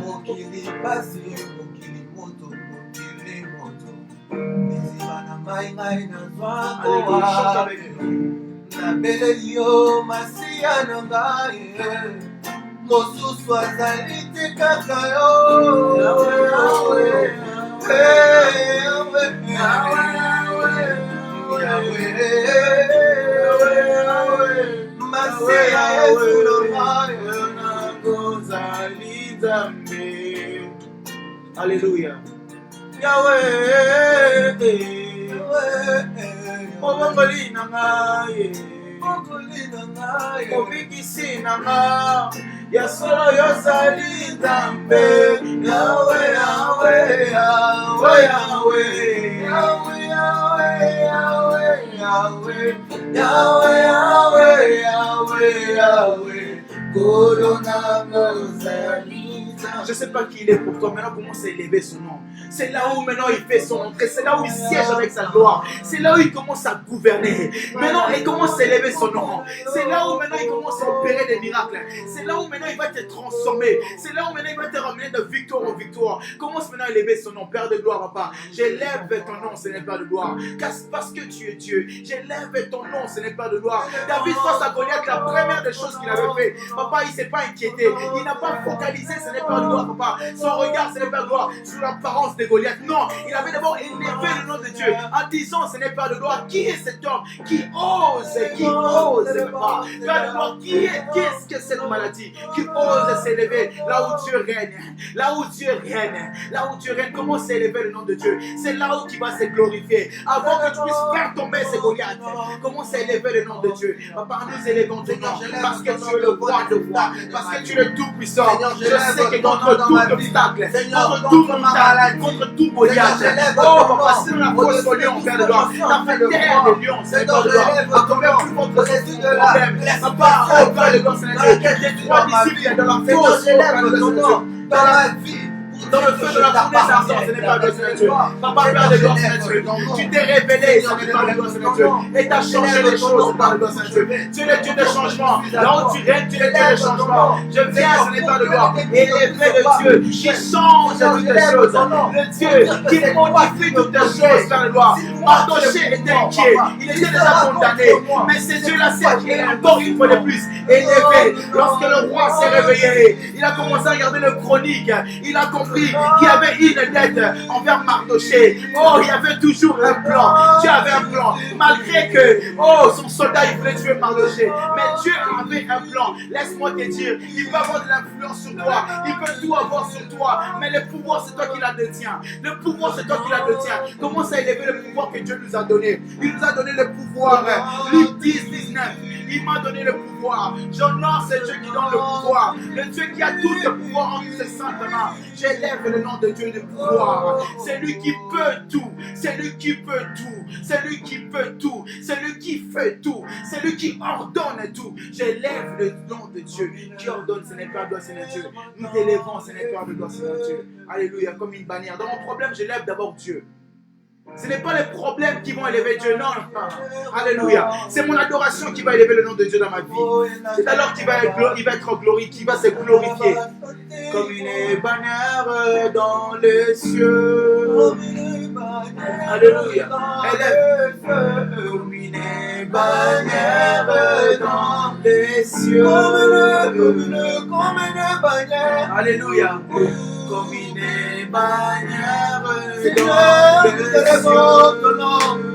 Mokili pasi, mokili moto, Niziba na mai ngai na zwako Alléluia, chante avec wapi. nous. Na beleli yo masiya na ngai, mosusu azali te kaka yo. Yahweh, Yahweh, Yahweh, Yahweh, Yahweh, masiya Yesu na ngai. ozali Nzambe. Alléluia. Yahweh, Obongoli na ngai, mokoli na ngai, obikisi na ngai, ya solo yozali Nzambe. Yahweh, Yahweh, Yahweh, Yahweh, Yahweh, Yahweh, Yahweh, Yahweh, Yahweh, Yahweh, Yahweh, Corona Gonzali. Je ne sais pas qui il est pour toi. Maintenant, commence à élever son nom. C'est là où maintenant il fait son entrée. C'est là où il siège avec sa gloire. C'est là où il commence à gouverner. Maintenant, il commence à élever son nom. C'est là où maintenant il commence à opérer des miracles. C'est là où maintenant il va te transformer. C'est là où maintenant il va te ramener de victoire en victoire. Commence maintenant à élever son nom. Père de gloire, papa. J'élève ton nom, ce n'est pas de gloire. Parce que tu es Dieu. J'élève ton nom, ce n'est pas de gloire. David face à Goliath, la première des choses qu'il avait fait, papa, il ne s'est pas inquiété. Il n'a pas focalisé, ce n'est pas de gloire, papa. Son regard, ce n'est pas de gloire sur l'apparence de Goliath. Non, il avait d'abord élevé le nom de Dieu en disant, ce n'est pas de gloire. Qui est cet homme qui ose, papa? Père de gloire, qu'est-ce que cette maladie qui ose s'élever là où Dieu règne? Là où Dieu règne, là où Dieu règne, commence à élever le nom de Dieu. C'est là où tu vas se glorifier. Avant que tu puisses faire tomber ces Goliaths, commence à élever le nom de Dieu. Papa, nous élevons ton nom parce que tu es le roi de roi, parce que tu es le tout-puissant. Je sais que contre tout obstacle, contre toute montagne, contre tout Goliath, oh papa, c'est la force au lion, Père de gloire. T'as fait taire les lions, c'est pas de gloire. À combien plus contre tout problème. Papa, oh Père de gloire, c'est les trois disciples de la force, dans la vie. Dans le feu de la fournaise ardente, ce n'est pas le Seigneur Dieu. Papa, Père de gloire, Seigneur Dieu. Tu t'es révélé, ce n'est pas le Seigneur Dieu. Et tu as changé les choses, par le Seigneur Dieu. Tu es le Dieu de changement. Là où tu règnes, tu es le Dieu de changement. Je viens, ce n'est pas le gloire. Élever le Dieu qui change toutes les choses. Le Dieu qui modifie toutes les choses, par le gloire. Mardoché était inquiet. Il était déjà condamné. Mais c'est Dieu-là, c'est qui est encore une fois de plus élevé. Lorsque le roi s'est réveillé, il a commencé à regarder le chronique. Il a compris qu'il y avait une dette envers Mardoché. Oh, il y avait toujours un plan. Dieu avait un plan. Malgré que, oh, son soldat, il voulait tuer Mardoché. Mais Dieu avait un plan. Laisse-moi te dire, il peut avoir de l'influence sur toi. Il peut tout avoir sur toi. Mais le pouvoir, c'est toi qui la détiens. Le pouvoir, c'est toi qui la détiens. Commence à élever le pouvoir que Dieu nous a donné. Il nous a donné le pouvoir. Luc 10, 19. Il m'a donné le pouvoir. J'honore ce Dieu qui donne le pouvoir. Le Dieu qui a tout le pouvoir en ses saintes mains. J'élève le nom de Dieu de pouvoir. C'est lui qui peut tout. C'est lui qui peut tout. C'est lui qui peut tout. C'est lui qui fait tout. C'est lui qui ordonne tout. J'élève le nom de Dieu. Qui ordonne, ce n'est pas toi, Seigneur Dieu. Nous t'élèvons, ce n'est pas de toi, Seigneur Dieu. Alléluia, comme une bannière. Dans mon problème, j'élève d'abord Dieu. Ce n'est pas les problèmes qui vont élever Dieu, non. Alléluia. C'est mon adoration qui va élever le nom de Dieu dans ma vie. C'est alors qu'il va être glorifié, qui va se glorifier. Comme une bannière dans les cieux. Alléluia. Élève. Comme une bannière dans les cieux. Comme une bannière. Alléluia. Comme une bannière dans les cieux.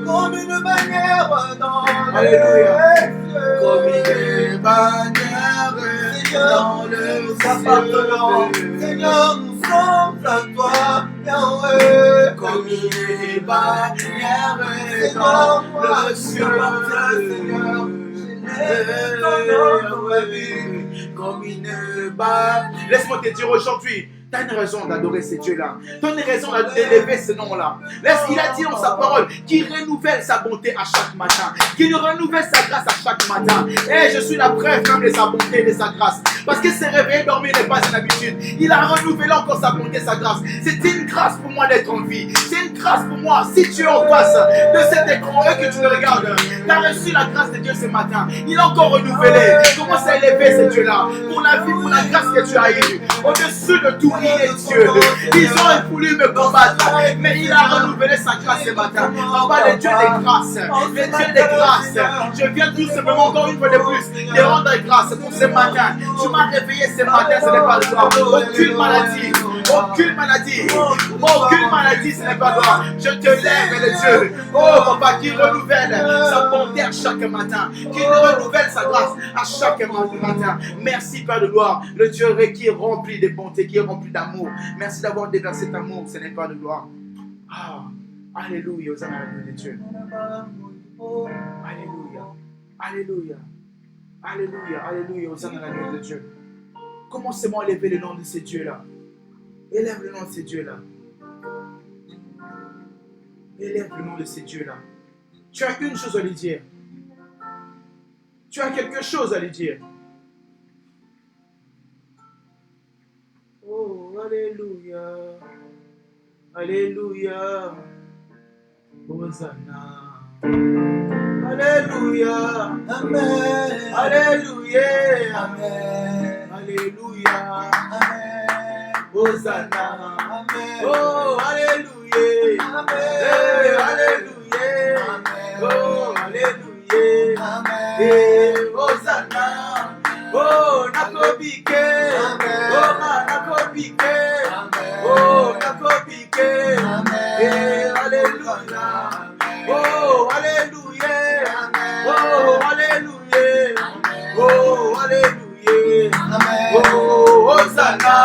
Comme une bannière dans les cieux. Comme une bannière. Seigneur, nous appartenons. Seigneur, nous sommes à toi, Yahweh. Comme il est bannière Seigneur, dans moi, le je ciel, Seigneur. Comme une balle. Laisse-moi te dire aujourd'hui, tu as une raison d'adorer ces dieux-là. Tu as une raison d'élever ce nom-là. Il a dit dans sa parole qu'il renouvelle sa bonté à chaque matin. Qu'il renouvelle sa grâce à chaque matin. Et je suis la preuve même de sa bonté et de sa grâce. Parce que se réveiller, dormir n'est pas une habitude. Il a renouvelé encore sa bonté et sa grâce. C'est une grâce pour moi d'être en vie. C'est une grâce pour moi. Si tu es en face de cet écran et que tu me regardes, tu as reçu la grâce de Dieu ce matin. Il a encore renouvelé. Commence à élever ce Dieu-là. Pour la vie, pour la grâce que tu as eue. Au-dessus de tout, il est Dieu. Ils ont voulu me combattre, mais il a renouvelé sa grâce ce matin. Papa, le Dieu des grâces, le Dieu des grâces. Je viens tout simplement encore une fois de plus te rendre grâce pour ce matin. Tu m'as réveillé ce matin, ce n'est pas toi. Aucune maladie, aucune maladie, aucune maladie, ce n'est pas toi. Je te lève, le Dieu. Oh, papa, qui renouvelle sa bonté à chaque matin, qui renouvelle sa grâce à chaque matin. Merci, Père de gloire, le Dieu qui est rempli de bonté, qui est rempli d'amour. Merci d'avoir déversé cet amour, ce n'est pas de gloire. Ah, alléluia, aux âmes de Dieu. Alléluia, alléluia, alléluia, alléluia, aux âmes de Dieu. Commencez-moi à élever le nom de ces dieux-là. Élève le nom de ces dieux-là. Élève le nom de ces dieux-là. Tu as une chose à lui dire. Tu as quelque chose à lui dire. Oh, alléluia. Alléluia. Hosanna. Alléluia. Amen. Alléluia. Amen. Alléluia. Amen. Hosanna. Amen. Oh, alléluia. Amen. Hey, alléluia. Amen. Oh, alléluia. Amen. Hey, Hosanna. Oh, nakobike. Amen. Oh, nakobike. Amen. Oh, nakobike. Amen. Hey, alléluia. Oh, alléluia. Oh, alléluia. Oh, alléluia. Amen. Oh, Hosanna.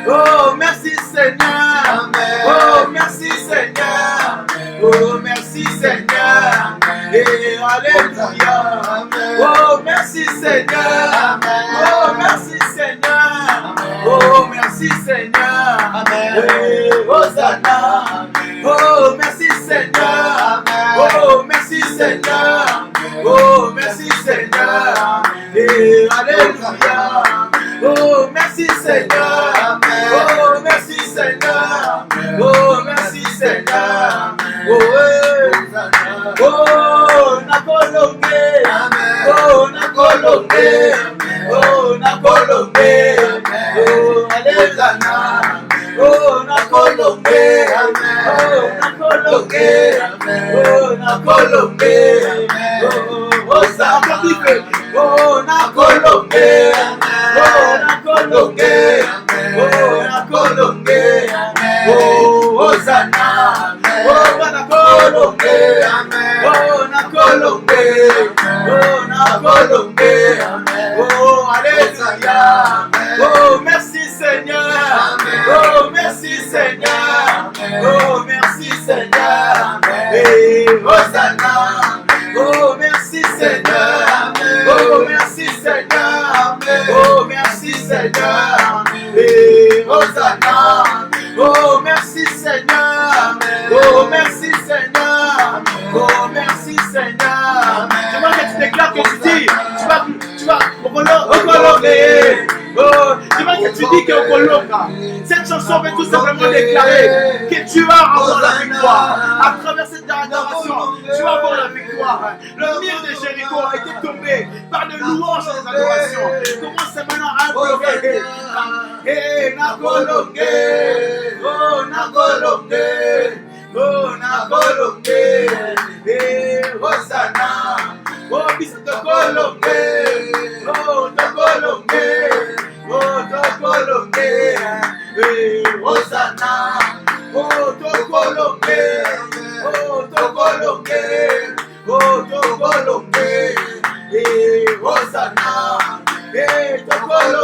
Oh, merci Seigneur. Amen. Oh, merci Seigneur. Oh, merci Seigneur. Et alléluia. Amen. Oh, merci Seigneur. Amen. Oh, merci Seigneur. Amen. Oh, merci Seigneur. Amen. Et Hosanna. Amen. Oh, merci Seigneur. Amen. Oh, merci Seigneur. Oh, merci Seigneur. Et alléluia. Oh, merci Seigneur. Oh, merci Seigneur. Oh, merci Seigneur. Oh, nakolonge. Oh, nakolonge. Oh, nakolonge. Oh, alléluia. Oh, nakolonge. Oh, nakolonge. Oh, nakolonge. Oh, Hosanna. Oh, nakolonge. Oh, nakolonge. Oh, nakolonge. Oh, Hosanna. Oh, nakolonge. Oh, nakolonge. Oh, nakolonge. Oh, alléluia. Oh, merci Seigneur. Oh, merci Seigneur. Oh, merci Seigneur. Et Hosanna. Oh, merci Seigneur. Oh, merci Seigneur. Oh, merci Seigneur. Et Hosanna. Oh, merci Seigneur. Oh, merci Seigneur. Oh, merci Seigneur. Tu vois que tu déclares que tu dis, tu vas, Okoloke. Oh, tu vois que tu dis que Okoloka. Cette chanson veut tout simplement déclarer que tu vas avoir la victoire. À travers cette adoration, tu vas avoir la victoire. Le mur de Jéricho a été tombé par de louanges et des adorations. Commence maintenant à implorer. Hey, Nakolonge. Oh, Nakolonge. Oh, Nakolonge. Hey, Hosanna. Oh, bis Tokolonge. Oh, Tokolonge. Oh, Tokolonge. Hey, Hosanna. Oh, Tokolonge. Oh, Tokolonge. Oh, Tokolonge. Hey, Hosanna. Hey, Tokolonge.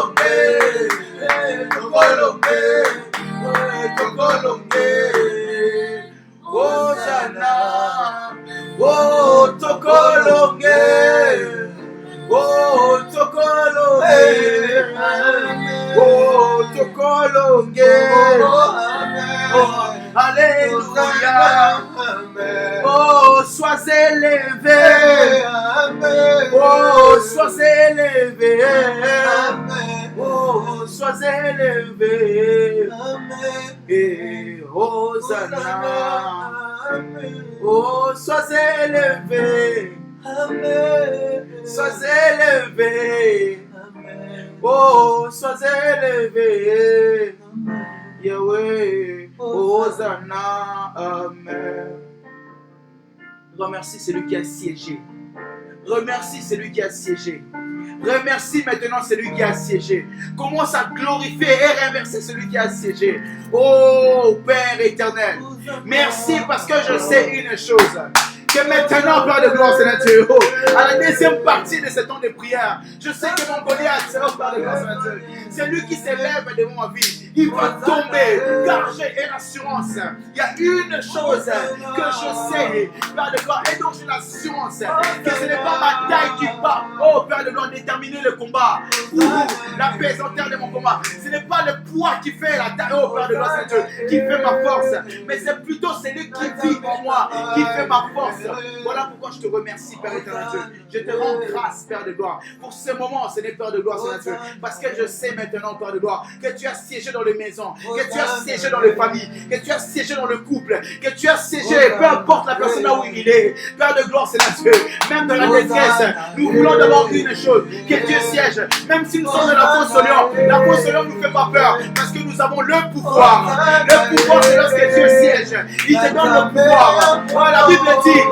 Hosanna, oh Tokolonge, oh Tokolonge, oh Tokolonge, oh Alléluia, oh sois élevé, oh sois élevé, oh sois élevé, et Hosanna, oh sois élevé, sois élevé, oh sois élevé, Yahweh, Hosanna, Amen. Remercie celui qui a siégé. Remercie celui qui a siégé. Remercie maintenant celui qui a siégé. Commence à glorifier et remercier celui qui a siégé. Oh Père éternel, merci parce que je sais une chose. Que maintenant, Père de gloire, Seigneur Dieu, à la deuxième partie de ce temps de prière, je sais que mon Goliath, Seigneur Père de gloire, Seigneur Dieu, c'est lui qui s'élève devant ma vie. Il va tomber, car j'ai une assurance. Il y a une chose que je sais, Père de gloire, et donc j'ai l'assurance que ce n'est pas ma taille qui va, oh Père de gloire, déterminer le combat ou la pesanteur de mon combat. Ce n'est pas le poids qui fait la taille, oh Père de gloire, Seigneur Dieu, qui fait ma force, mais c'est plutôt celui qui vit en moi, qui fait ma force. Voilà pourquoi je te remercie, Père éternel Dieu. Je te rends grâce, Père de gloire, pour ce moment, ce n'est Père de gloire, Seigneur Dieu, parce que je sais maintenant, Père de gloire, que tu as siégé dans les maisons, que tu as siégé dans les familles, que tu as siégé dans le couple, que tu as siégé, peu importe la personne là où il est, Père de gloire, Seigneur Dieu, même dans la détresse, nous voulons d'abord une chose, que Dieu siège, même si nous sommes dans la fosse au lion, la fosse au lion ne nous fait pas peur, parce que nous avons le pouvoir. Le pouvoir, c'est lorsque Dieu siège, il te donne le pouvoir. Oh, la Bible dit,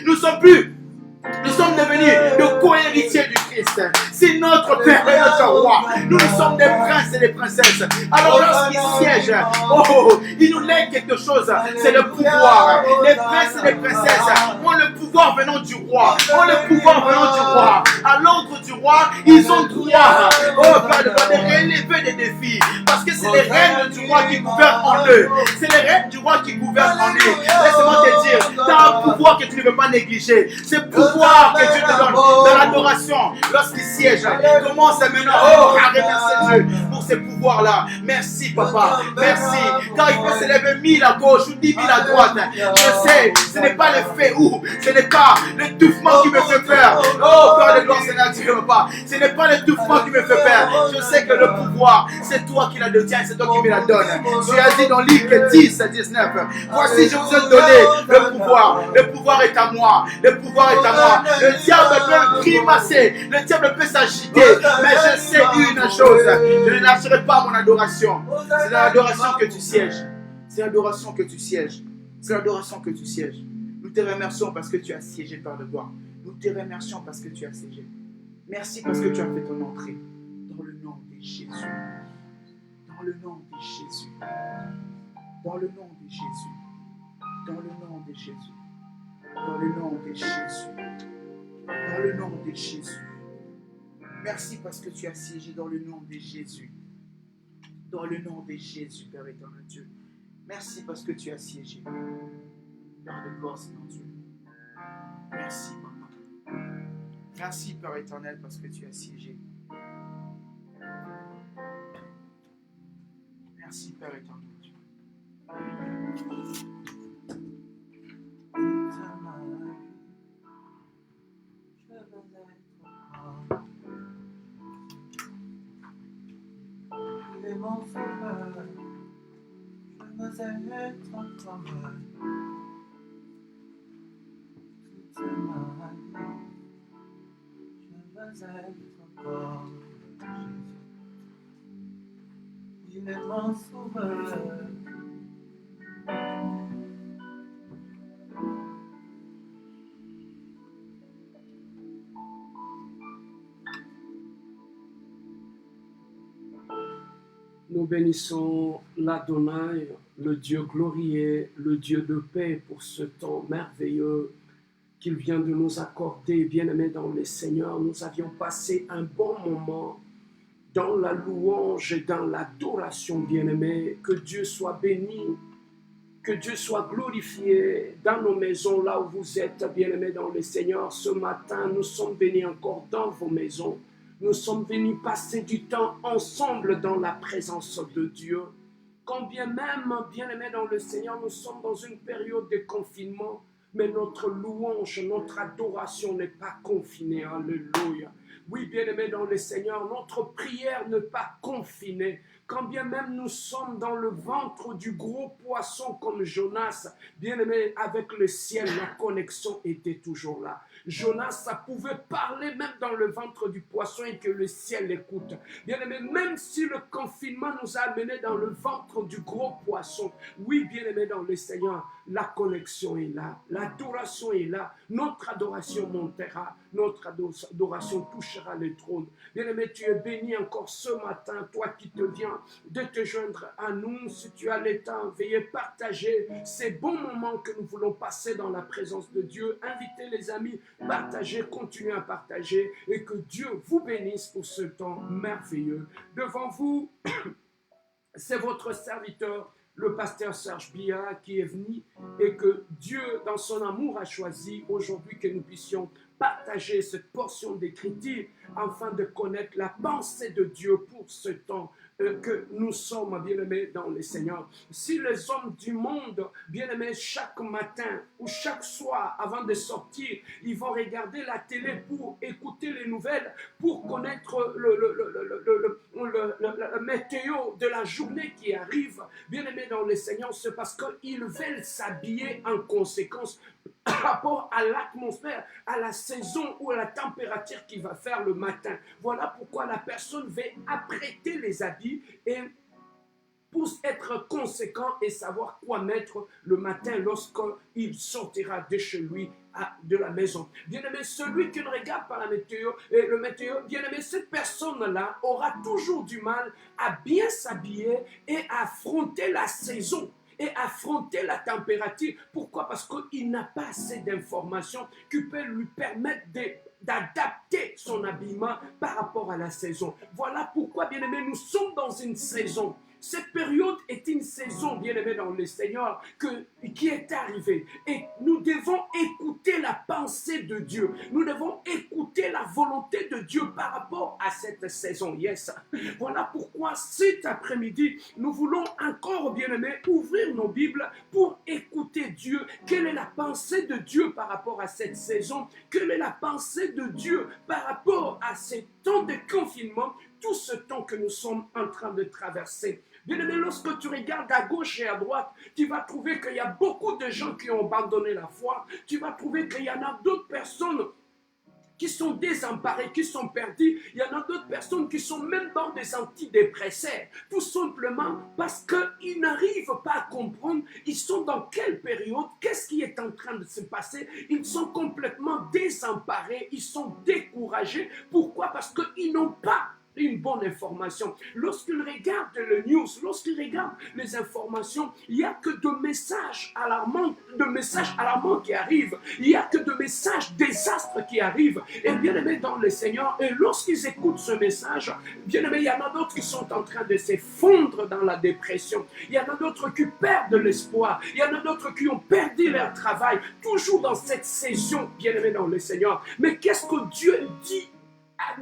nous sommes devenus le co-héritiers du Christ. C'est notre Père et notre Roi. Nous sommes des princes et des princesses. Alors lorsqu'il siège, il nous lègue quelque chose. C'est le pouvoir. Les princes et les princesses ont le pouvoir venant du roi. Ont le pouvoir venant du roi. À l'ordre du roi, ils ont droit, Père de gloire, de relever des défis. Parce que c'est les règnes du roi qui gouvernent en eux. C'est les règnes du roi qui gouvernent en eux. Laisse-moi te dire, tu as un pouvoir que tu ne veux pas négliger. Ce pouvoir que Dieu te donne dans l'adoration, lorsqu'il siège, commence maintenant à remercier Dieu pour ce pouvoir-là. Merci, Papa. Merci. Car il peut s'élever 1000 à gauche ou 10 000 à droite. Je sais, ce n'est pas le fait ou ce n'est pas l'étouffement qui me fait peur. Oh, Père de gloire, Seigneur Dieu, Papa. Ce n'est pas l'étouffement qui me fait peur. Je sais que le pouvoir, c'est toi qui la détiens, c'est toi qui me la donne. Tu as dit dans Luc 10 à 19, voici, je vous ai donné le pouvoir. Le pouvoir est à moi. Le pouvoir est à moi. Le diable peut grimacer. Le diable peut s'agiter. Mais je sais une chose. Je ne lâcherai pas mon adoration. C'est dans l'adoration que tu sièges. C'est l'adoration que tu sièges. C'est l'adoration que tu sièges. Nous te remercions parce que tu as siégé, Père de gloire. Nous te remercions parce que tu as siégé. Merci parce que tu as fait ton entrée. Dans le nom de Jésus. Dans le nom de Jésus. Dans le nom de Jésus. Dans le nom de Jésus. Dans le nom de Jésus. Dans le nom de Jésus. Merci parce que tu as siégé dans le nom de Jésus. Dans le nom de Jésus, Père éternel Dieu. Merci parce que tu as siégé. Père de gloire, Seigneur Dieu. Merci, Papa. Merci, Père éternel, parce que tu as siégé. Merci, Père éternel Dieu. Il est mon sauveur, je veux être en commun. Toute ma vie, je veux être encore Jésus. Il est mon sauveur. Nous bénissons l'Adonai, le Dieu glorieux, le Dieu de paix pour ce temps merveilleux qu'il vient de nous accorder, bien-aimés dans le Seigneur. Nous avions passé un bon moment dans la louange et dans l'adoration, bien-aimés. Que Dieu soit béni Que Dieu soit glorifié dans nos maisons, là où vous êtes, bien-aimés dans le Seigneur. Ce matin, nous sommes venus encore dans vos maisons. Nous sommes venus passer du temps ensemble dans la présence de Dieu. Quand bien même, bien-aimés dans le Seigneur, nous sommes dans une période de confinement, mais notre louange, notre adoration n'est pas confinée. Alléluia. Oui, bien-aimés dans le Seigneur, notre prière n'est pas confinée. Quand bien même nous sommes dans le ventre du gros poisson comme Jonas, bien-aimé, avec le ciel, la connexion était toujours là. Jonas, ça pouvait parler même dans le ventre du poisson et que le ciel l'écoute. Bien-aimé, même si le confinement nous a amenés dans le ventre du gros poisson, oui, bien-aimé dans le Seigneur, la connexion est là, l'adoration est là, notre adoration montera, notre adoration touchera le trône. Bien-aimé, tu es béni encore ce matin, toi qui te viens de te joindre à nous. Si tu as le temps, veuillez partager ces bons moments que nous voulons passer dans la présence de Dieu. Invitez les amis, partagez, continuez à partager et que Dieu vous bénisse pour ce temps merveilleux. Devant vous, c'est votre serviteur, le pasteur Serge Bia, qui est venu et que Dieu, dans son amour, a choisi aujourd'hui que nous puissions partager cette portion d'écriture afin de connaître la pensée de Dieu pour ce temps que nous sommes, bien-aimés, dans le Seigneur. Si les hommes du monde, bien-aimés, chaque matin ou chaque soir, avant de sortir, ils vont regarder la télé pour écouter les nouvelles, pour connaître la météo de la journée qui arrive, bien-aimés dans le Seigneur, c'est parce qu'ils veulent s'habiller en conséquence par rapport à l'atmosphère, à la saison ou à la température qu'il va faire le matin. Voilà pourquoi la personne veut apprêter les habits et pour être conséquent et savoir quoi mettre le matin lorsqu'il sortira de chez lui, de la maison. Bien-aimé, celui qui ne regarde pas la météo, le météo, bien-aimé, cette personne-là aura toujours du mal à bien s'habiller et à affronter la saison et affronter la température. Pourquoi? Parce qu'il n'a pas assez d'informations qui peuvent lui permettre d'adapter son habillement par rapport à la saison. Voilà pourquoi, bien-aimé, nous sommes dans une saison. Cette période est une saison, bien-aimé dans le Seigneur, qui est arrivée. Et nous devons écouter la pensée de Dieu. Nous devons écouter la volonté de Dieu par rapport à cette saison. Yes. Voilà pourquoi cet après-midi, nous voulons encore, bien-aimé, ouvrir nos Bibles pour écouter Dieu. Quelle est la pensée de Dieu par rapport à cette saison? Quelle est la pensée de Dieu par rapport à ces temps de confinement, tout ce temps que nous sommes en train de traverser? Bien-aimé, lorsque tu regardes à gauche et à droite, tu vas trouver qu'il y a beaucoup de gens qui ont abandonné la foi. Tu vas trouver qu'il y en a d'autres personnes qui sont désemparées, qui sont perdues. Il y en a d'autres personnes qui sont même dans des antidépresseurs, tout simplement parce qu'ils n'arrivent pas à comprendre, ils sont dans quelle période, qu'est-ce qui est en train de se passer. Ils sont complètement désemparés, ils sont découragés. Pourquoi? Parce qu'ils n'ont pas une bonne information. Lorsqu'ils regardent le news, lorsqu'ils regardent les informations, il n'y a que de messages alarmants, qui arrivent. Il n'y a que de messages désastres qui arrivent. Et bien aimé dans le Seigneur, et lorsqu'ils écoutent ce message, bien aimé, il y en a d'autres qui sont en train de s'effondrer dans la dépression. Il y en a d'autres qui perdent l'espoir. Il y en a d'autres qui ont perdu leur travail. Toujours dans cette saison, bien aimé dans le Seigneur. Mais qu'est-ce que Dieu dit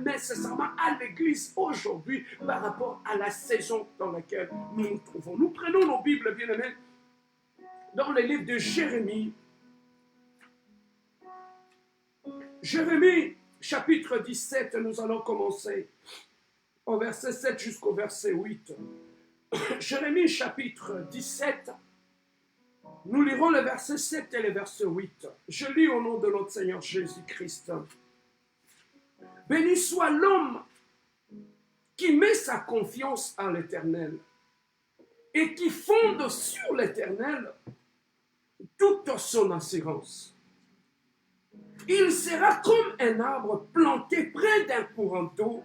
nécessairement à l'église aujourd'hui par rapport à la saison dans laquelle nous nous trouvons? Nous prenons nos Bibles, bien-aimés, dans le livre de Jérémie. Jérémie, chapitre 17, nous allons commencer au verset 7 jusqu'au verset 8. Jérémie, chapitre 17, nous lirons le verset 7 et le verset 8. Je lis au nom de notre Seigneur Jésus-Christ. Béni soit l'homme qui met sa confiance en l'Éternel et qui fonde sur l'Éternel toute son assurance. Il sera comme un arbre planté près d'un courant d'eau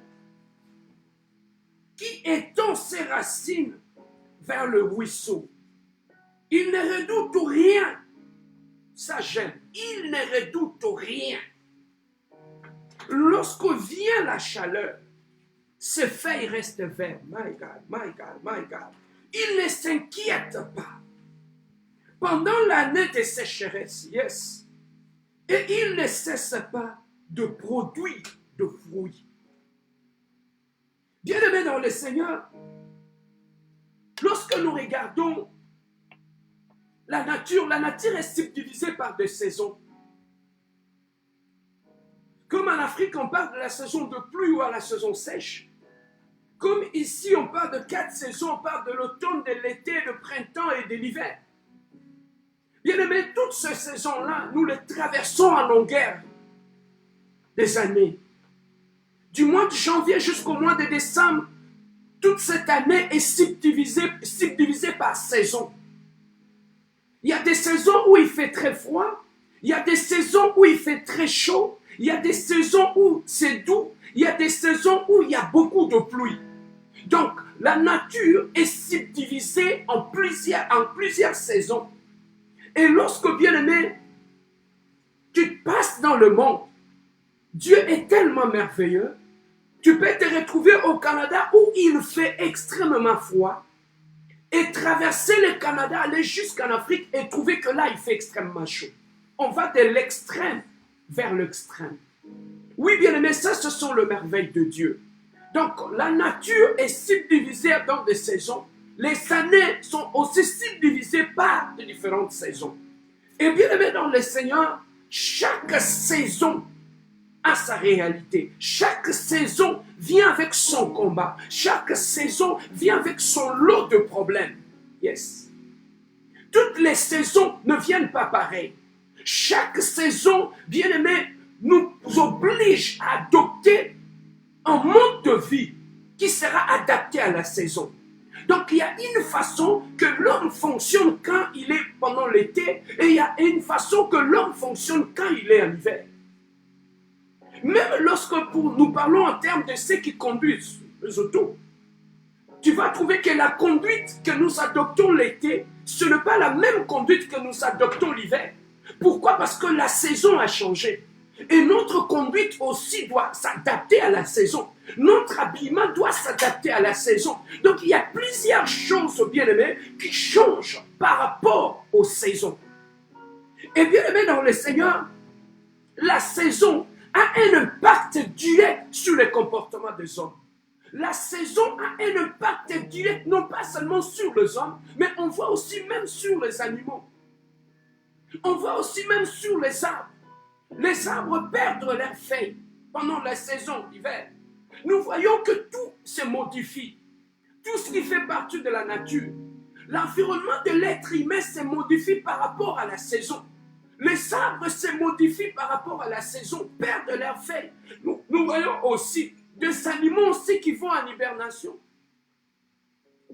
qui étend ses racines vers le ruisseau. Il ne redoute rien. Ça j'aime. Il ne redoute rien. Lorsque vient la chaleur, ses feuilles restent vertes. My God, my God, my God. Il ne s'inquiète pas. pendant l'année de sécheresse, yes, et il ne cesse pas de produire de fruits. Bien-aimés dans le Seigneur, lorsque nous regardons la nature est subdivisée par des saisons. Comme en Afrique, on parle de la saison de pluie ou à la saison sèche. Comme ici, on parle de 4 saisons, on parle de l'automne, de l'été, du printemps et de l'hiver. Bien-aimés, toutes ces saisons-là, nous les traversons en longueur des années. Du mois de janvier jusqu'au mois de décembre, toute cette année est subdivisée par saison. Il y a des saisons où il fait très froid, il y a des saisons où il fait très chaud, il y a des saisons où c'est doux, il y a des saisons où il y a beaucoup de pluie. Donc, la nature est subdivisée en plusieurs saisons. Et lorsque, bien-aimé, tu passes dans le monde, Dieu est tellement merveilleux, tu peux te retrouver au Canada où il fait extrêmement froid et traverser le Canada, aller jusqu'en Afrique et trouver que là, il fait extrêmement chaud. On va de l'extrême vers l'extrême. Oui, bien-aimé, ça, ce sont les merveilles de Dieu. Donc, la nature est subdivisée dans des saisons. Les années sont aussi subdivisées par de différentes saisons. Et bien-aimé dans le Seigneur, chaque saison a sa réalité. Chaque saison vient avec son combat. Chaque saison vient avec son lot de problèmes. Yes. Toutes les saisons ne viennent pas pareilles. Chaque saison, bien-aimé, nous oblige à adopter un mode de vie qui sera adapté à la saison. Donc, il y a une façon que l'homme fonctionne quand il est pendant l'été et il y a une façon que l'homme fonctionne quand il est en hiver. Même lorsque nous parlons en termes de ceux qui conduisent les autos, tu vas trouver que la conduite que nous adoptons l'été, ce n'est pas la même conduite que nous adoptons l'hiver. Pourquoi? Parce que la saison a changé. Et notre conduite aussi doit s'adapter à la saison. Notre habillement doit s'adapter à la saison. Donc il y a plusieurs choses, bien-aimés, qui changent par rapport aux saisons. Et bien-aimés dans le Seigneur, la saison a un impact direct sur le comportement des hommes. La saison a un impact direct, non pas seulement sur les hommes, mais on voit aussi même sur les animaux. On voit aussi même sur les arbres. Les arbres perdent leurs feuilles pendant la saison d'hiver. Nous voyons que tout se modifie. Tout ce qui fait partie de la nature. L'environnement de l'être humain se modifie par rapport à la saison. Les arbres se modifient par rapport à la saison, perdent leurs feuilles. Nous voyons aussi des animaux aussi qui vont en hibernation,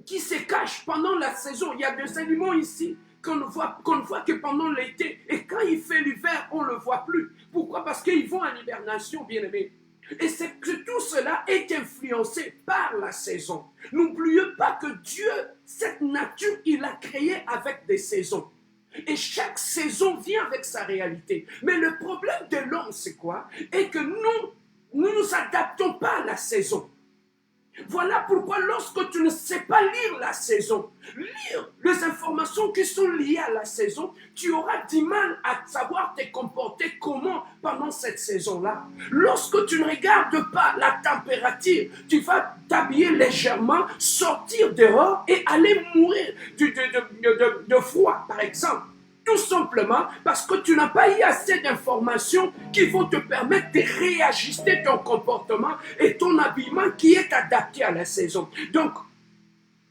qui se cachent pendant la saison. Il y a des animaux ici qu'on ne voit que pendant l'été. Et quand il fait l'hiver, on ne le voit plus. Pourquoi? Parce qu'ils vont en hibernation, bien-aimés. Et c'est que tout cela est influencé par la saison. N'oubliez pas que Dieu, cette nature, il l'a créée avec des saisons. Et chaque saison vient avec sa réalité. Mais le problème de l'homme, c'est quoi? Et que nous nous adaptons pas à la saison. Voilà pourquoi lorsque tu ne sais pas lire la saison, lire les informations qui sont liées à la saison, tu auras du mal à savoir te comporter comment pendant cette saison-là. Lorsque tu ne regardes pas la température, tu vas t'habiller légèrement, sortir dehors et aller mourir de froid, par exemple. Tout simplement parce que tu n'as pas eu assez d'informations qui vont te permettre de réajuster ton comportement et ton habillement qui est adapté à la saison. Donc,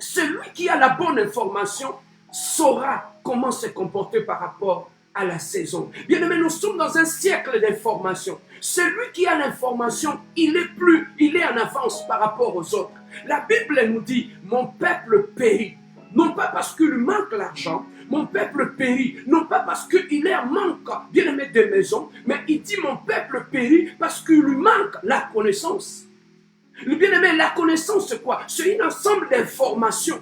celui qui a la bonne information saura comment se comporter par rapport à la saison. Bien aimé, nous sommes dans un siècle d'information. Celui qui a l'information, il est en avance par rapport aux autres. La Bible nous dit, mon peuple périt. Non pas parce qu'il lui manque l'argent, mon peuple périt. Non pas parce qu'il est en manque, bien aimé, de maison, mais il dit mon peuple périt parce qu'il lui manque la connaissance. Le bien aimé, la connaissance c'est quoi? C'est un ensemble d'informations.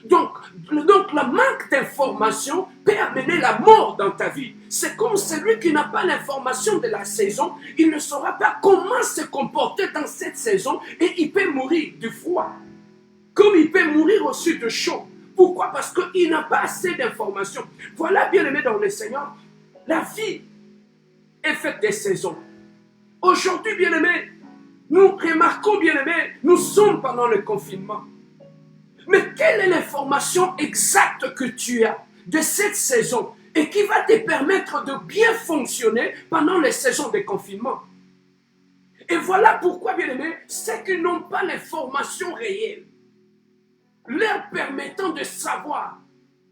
Donc, le manque d'informations peut amener la mort dans ta vie. C'est comme celui qui n'a pas l'information de la saison, il ne saura pas comment se comporter dans cette saison et il peut mourir du froid. Comme il peut mourir aussi de chaud. Pourquoi? Parce qu'il n'a pas assez d'informations. Voilà, bien-aimé dans le Seigneur, la vie est faite des saisons. Aujourd'hui, bien-aimé, nous remarquons, bien-aimé, nous sommes pendant le confinement. Mais quelle est l'information exacte que tu as de cette saison et qui va te permettre de bien fonctionner pendant les saisons de confinement? Et voilà pourquoi, bien-aimé, ceux qui n'ont pas l'information réelle, leur permettant de savoir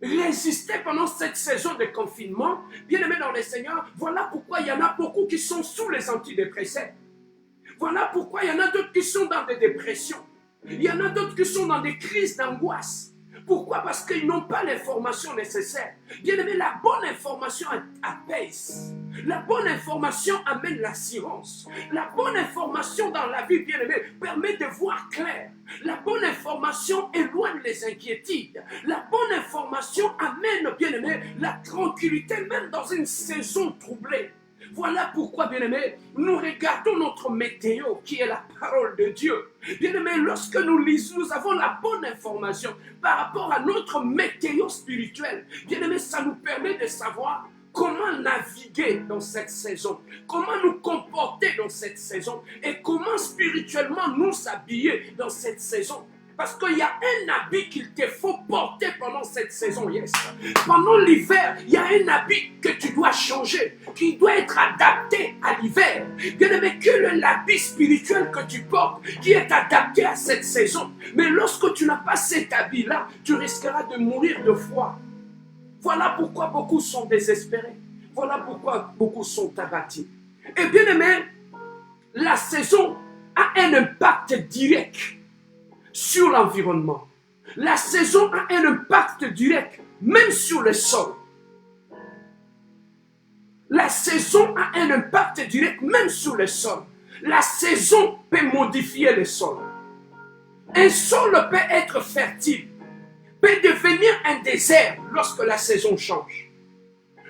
résister pendant cette saison de confinement, bien-aimé dans le Seigneur, voilà pourquoi il y en a beaucoup qui sont sous les antidépresseurs. Voilà pourquoi il y en a d'autres qui sont dans des dépressions. Il y en a d'autres qui sont dans des crises d'angoisse. Pourquoi? Parce qu'ils n'ont pas l'information nécessaire. Bien aimé, la bonne information apaise. La bonne information amène l'assurance. La bonne information dans la vie, bien aimé, permet de voir clair. La bonne information éloigne les inquiétudes. La bonne information amène, bien aimé, la tranquillité même dans une saison troublée. Voilà pourquoi, bien-aimés, nous regardons notre météo, qui est la parole de Dieu. Bien-aimés, lorsque nous lisons, nous avons la bonne information par rapport à notre météo spirituel. Bien-aimés, ça nous permet de savoir comment naviguer dans cette saison, comment nous comporter dans cette saison et comment spirituellement nous habiller dans cette saison. Parce qu'il y a un habit qu'il te faut porter pendant cette saison, yes. Pendant l'hiver, il y a un habit que tu dois changer, qui doit être adapté à l'hiver. Bien-aimé, que l'habit spirituel que tu portes, qui est adapté à cette saison. Mais lorsque tu n'as pas cet habit-là, tu risqueras de mourir de froid. Voilà pourquoi beaucoup sont désespérés. Voilà pourquoi beaucoup sont abattus. Et bien-aimé, la saison a un impact direct sur l'environnement. La saison a un impact direct, même sur le sol. La saison a un impact direct, même sur le sol. La saison peut modifier le sol. Un sol peut être fertile, peut devenir un désert lorsque la saison change.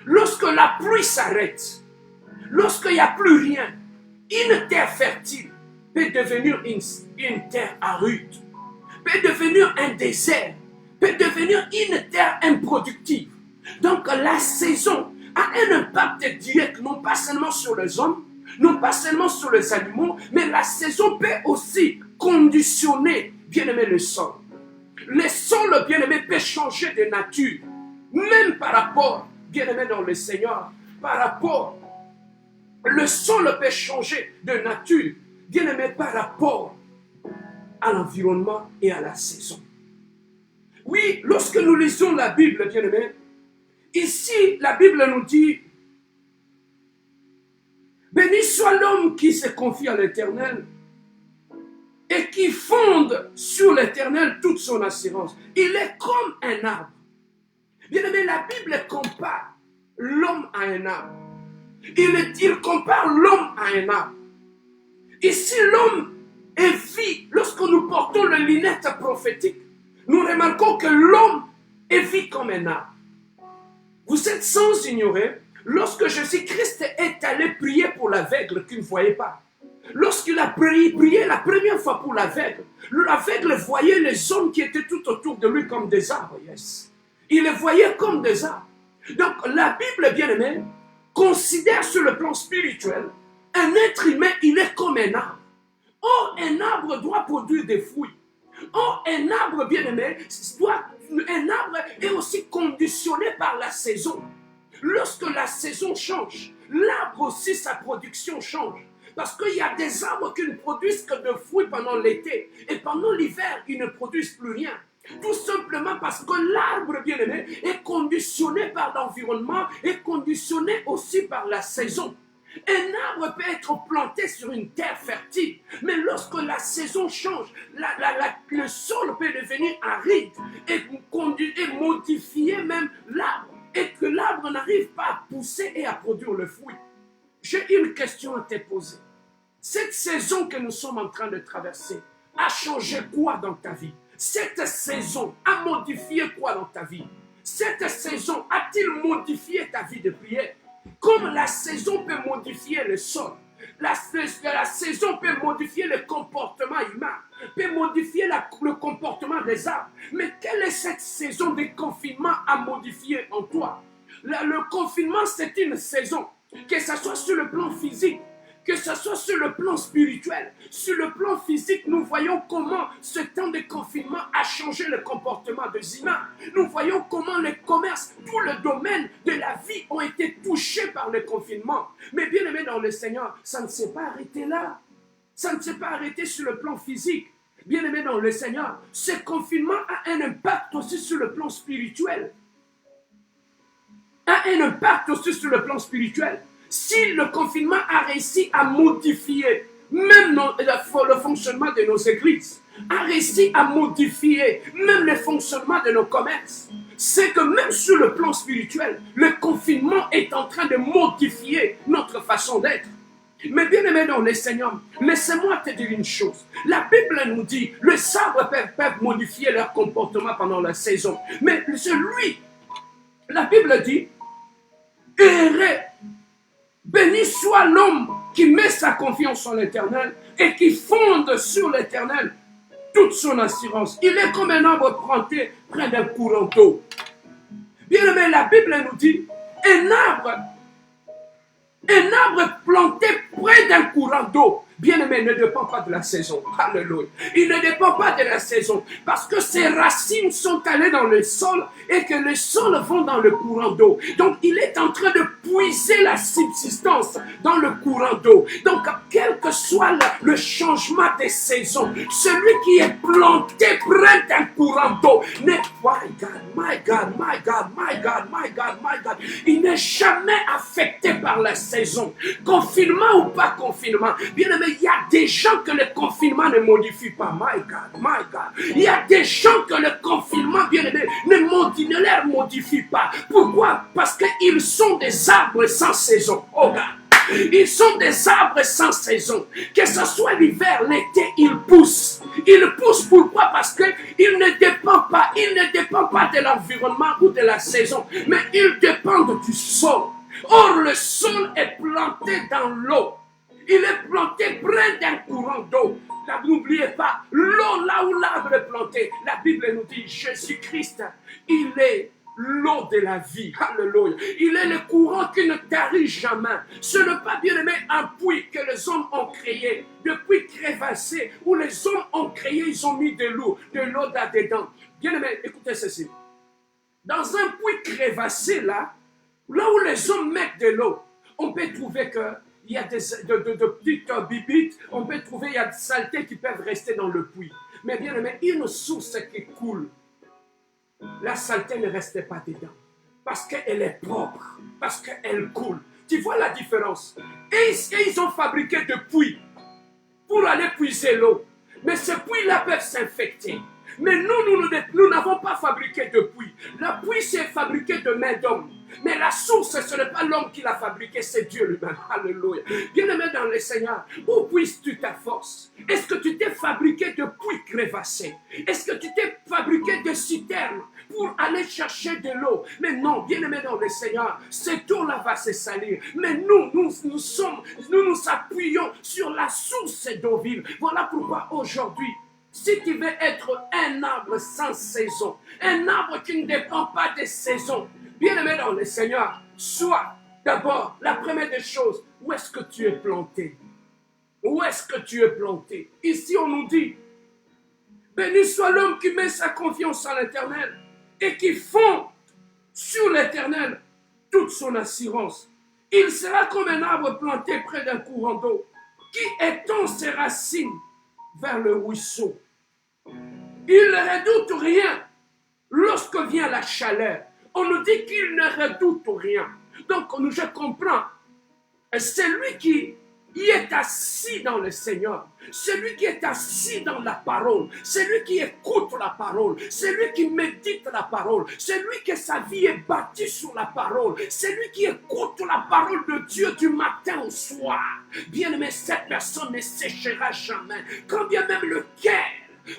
Lorsque la pluie s'arrête, lorsqu'il n'y a plus rien, une terre fertile peut devenir une terre aride, peut devenir un désert, peut devenir une terre improductive. Donc la saison a un impact direct, non pas seulement sur les hommes, non pas seulement sur les animaux, mais la saison peut aussi conditionner, bien-aimé, le sol. Le sol, bien-aimé, peut changer de nature, même par rapport, bien-aimé dans le Seigneur, par rapport, le sol peut changer de nature, bien-aimé, par rapport à l'environnement et à la saison. Oui, lorsque nous lisons la Bible, bien-aimé, ici, la Bible nous dit, béni soit l'homme qui se confie à l'Éternel et qui fonde sur l'Éternel toute son assurance. Il est comme un arbre. Bien-aimé, la Bible compare l'homme à un arbre. Il compare l'homme à un arbre. Ici, l'homme est vie. Lorsque nous portons le lunette prophétique, nous remarquons que l'homme est vie comme un arbre. Vous êtes sans ignorer, lorsque Jésus-Christ est allé prier pour l'aveugle qui ne voyait pas, lorsqu'il a prié la première fois pour l'aveugle voyait les hommes qui étaient tout autour de lui comme des arbres. Yes. Il les voyait comme des arbres. Donc la Bible, bien-aimée, considère sur le plan spirituel, un être humain, il est comme un arbre. Or, un arbre doit produire des fruits. Or, un arbre, bien-aimé, un arbre est aussi conditionné par la saison. Lorsque la saison change, l'arbre aussi, sa production change. Parce qu'il y a des arbres qui ne produisent que de fruits pendant l'été. Et pendant l'hiver, ils ne produisent plus rien. Tout simplement parce que l'arbre, bien-aimé, est conditionné par l'environnement et conditionné aussi par la saison. Un arbre peut être planté sur une terre fertile, mais lorsque la saison change, le sol peut devenir aride et modifier même l'arbre, et que l'arbre n'arrive pas à pousser et à produire le fruit. J'ai une question à te poser. Cette saison que nous sommes en train de traverser a changé quoi dans ta vie? Cette saison a modifié quoi dans ta vie? Cette saison a-t-il modifié ta vie de prière? Comme la saison peut modifier le sol, la saison peut modifier le comportement humain, peut modifier le comportement des arbres. Mais quelle quelle est cette saison de confinement à modifier en toi? Le confinement, c'est une saison, que ce soit sur le plan physique, que ce soit sur le plan spirituel. Sur le plan physique, nous voyons comment ce temps de confinement a changé le comportement des humains. Nous voyons comment les commerces, tout le domaine de la vie ont été touchés par le confinement. Mais bien aimé dans le Seigneur, ça ne s'est pas arrêté là. Ça ne s'est pas arrêté sur le plan physique. Bien aimé dans le Seigneur, ce confinement a un impact aussi sur le plan spirituel. A un impact aussi sur le plan spirituel. Si le confinement a réussi à modifier même le fonctionnement de nos églises, a réussi à modifier même le fonctionnement de nos commerces, c'est que même sur le plan spirituel, le confinement est en train de modifier notre façon d'être. Mais bien aimé dans le Seigneur, laissez-moi te dire une chose. La Bible nous dit, les arbres peuvent modifier leur comportement pendant la saison. Mais la Bible dit, heureux, béni soit l'homme qui met sa confiance en l'Éternel et qui fonde sur l'Éternel toute son assurance. Il est comme un arbre planté près d'un courant d'eau. Bien aimé, la Bible nous dit, un arbre planté près d'un courant d'eau, bien aimé, ne dépend pas de la saison. Alléluia. Il ne dépend pas de la saison. Parce que ses racines sont allées dans le sol et que les sols vont dans le courant d'eau. Donc, il est en train de puiser la subsistance dans le courant d'eau. Donc, quel que soit le changement des saisons, celui qui est planté près d'un courant d'eau n'est pas, my God, il n'est jamais affecté par la saison. Confinement ou pas confinement, bien aimé, il y a des gens que le confinement ne modifie pas. My God. Il y a des gens que le confinement, bien aimé, ne leur modifie pas. Pourquoi? Parce qu'ils sont des arbres sans saison. Oh God. Ils sont des arbres sans saison. Que ce soit l'hiver, l'été, ils poussent. Ils poussent pourquoi? Parce qu'ils ne dépendent pas. Ils ne dépendent pas de l'environnement ou de la saison. Mais ils dépendent du sol. Or, le sol est planté dans l'eau. Il est planté près d'un courant d'eau. N'oubliez pas, l'eau là où l'arbre est planté, la Bible nous dit, Jésus-Christ, il est l'eau de la vie. Alléluia. Il est le courant qui ne tarit jamais. Ce n'est pas, bien aimé, un puits que les hommes ont créé, de puits crévassés, où les hommes ont créé, ils ont mis de l'eau là-dedans. Bien aimé, écoutez ceci. Dans un puits crévassé là où les hommes mettent de l'eau, on peut trouver qu'il y a de petites bibites, on peut trouver qu'il y a des saletés qui peuvent rester dans le puits. Mais bien aimé, une source qui coule, la saleté ne reste pas dedans. Parce qu'elle est propre, parce qu'elle coule. Tu vois la différence? Et ils ont fabriqué des puits pour aller puiser l'eau. Mais ces puits-là peuvent s'infecter. Mais nous n'avons pas fabriqué de puits. Le puits, c'est fabriqué de main d'homme. Mais la source, ce n'est pas l'homme qui l'a fabriqué, c'est Dieu lui-même. Alléluia. Bien-aimé dans le Seigneur, où puisses-tu ta force? Est-ce que tu t'es fabriqué de puits crévassés? Est-ce que tu t'es fabriqué de citernes pour aller chercher de l'eau? Mais non, bien-aimé dans le Seigneur, cette eau-là va se salir. Mais nous appuyons sur la source d'eau vive. Voilà pourquoi aujourd'hui, si tu veux être un arbre sans saison, un arbre qui ne dépend pas des saisons, bien-aimé dans le Seigneur, sois d'abord la première des choses, où est-ce que tu es planté? Où est-ce que tu es planté? Ici, on nous dit, béni soit l'homme qui met sa confiance en l'Éternel et qui fonde sur l'Éternel toute son assurance. Il sera comme un arbre planté près d'un courant d'eau qui étend ses racines vers le ruisseau. Il ne redoute rien lorsque vient la chaleur. On nous dit qu'il ne redoute rien. Donc, je comprends. Celui qui est assis dans le Seigneur, celui qui est assis dans la parole, celui qui écoute la parole, celui qui médite la parole, celui que sa vie est bâtie sur la parole, celui qui écoute la parole de Dieu du matin au soir. Bien aimé, cette personne ne séchera jamais. Quand bien même le cœur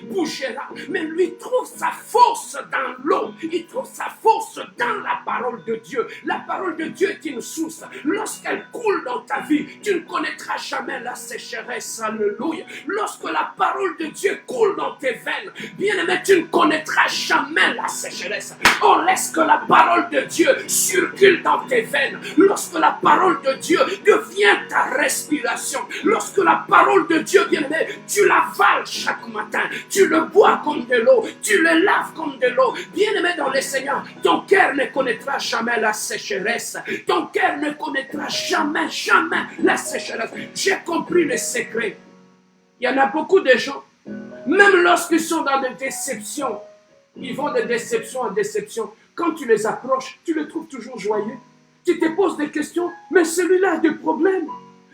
bougera. Mais lui trouve sa force dans l'eau. Il trouve sa force dans la parole de Dieu. La parole de Dieu est une source. Lorsqu'elle coule dans ta vie, tu ne connaîtras jamais la sécheresse. Alléluia. Lorsque la parole de Dieu coule dans tes veines, bien-aimé, tu ne connaîtras jamais la sécheresse. On laisse que la parole de Dieu circule dans tes veines. Lorsque la parole de Dieu devient ta respiration, lorsque la parole de Dieu, bien-aimé, tu l'avales chaque matin, tu le bois comme de l'eau, tu le laves comme de l'eau, bien-aimé dans le Seigneur, ton cœur ne connaîtra jamais la sécheresse. Ton cœur ne connaîtra jamais, jamais la sécheresse. J'ai compris le secret. Il y en a beaucoup de gens, même lorsqu'ils sont dans des déceptions, ils vont de déception en déception. Quand tu les approches, tu les trouves toujours joyeux. Tu te poses des questions, mais celui-là a des problèmes.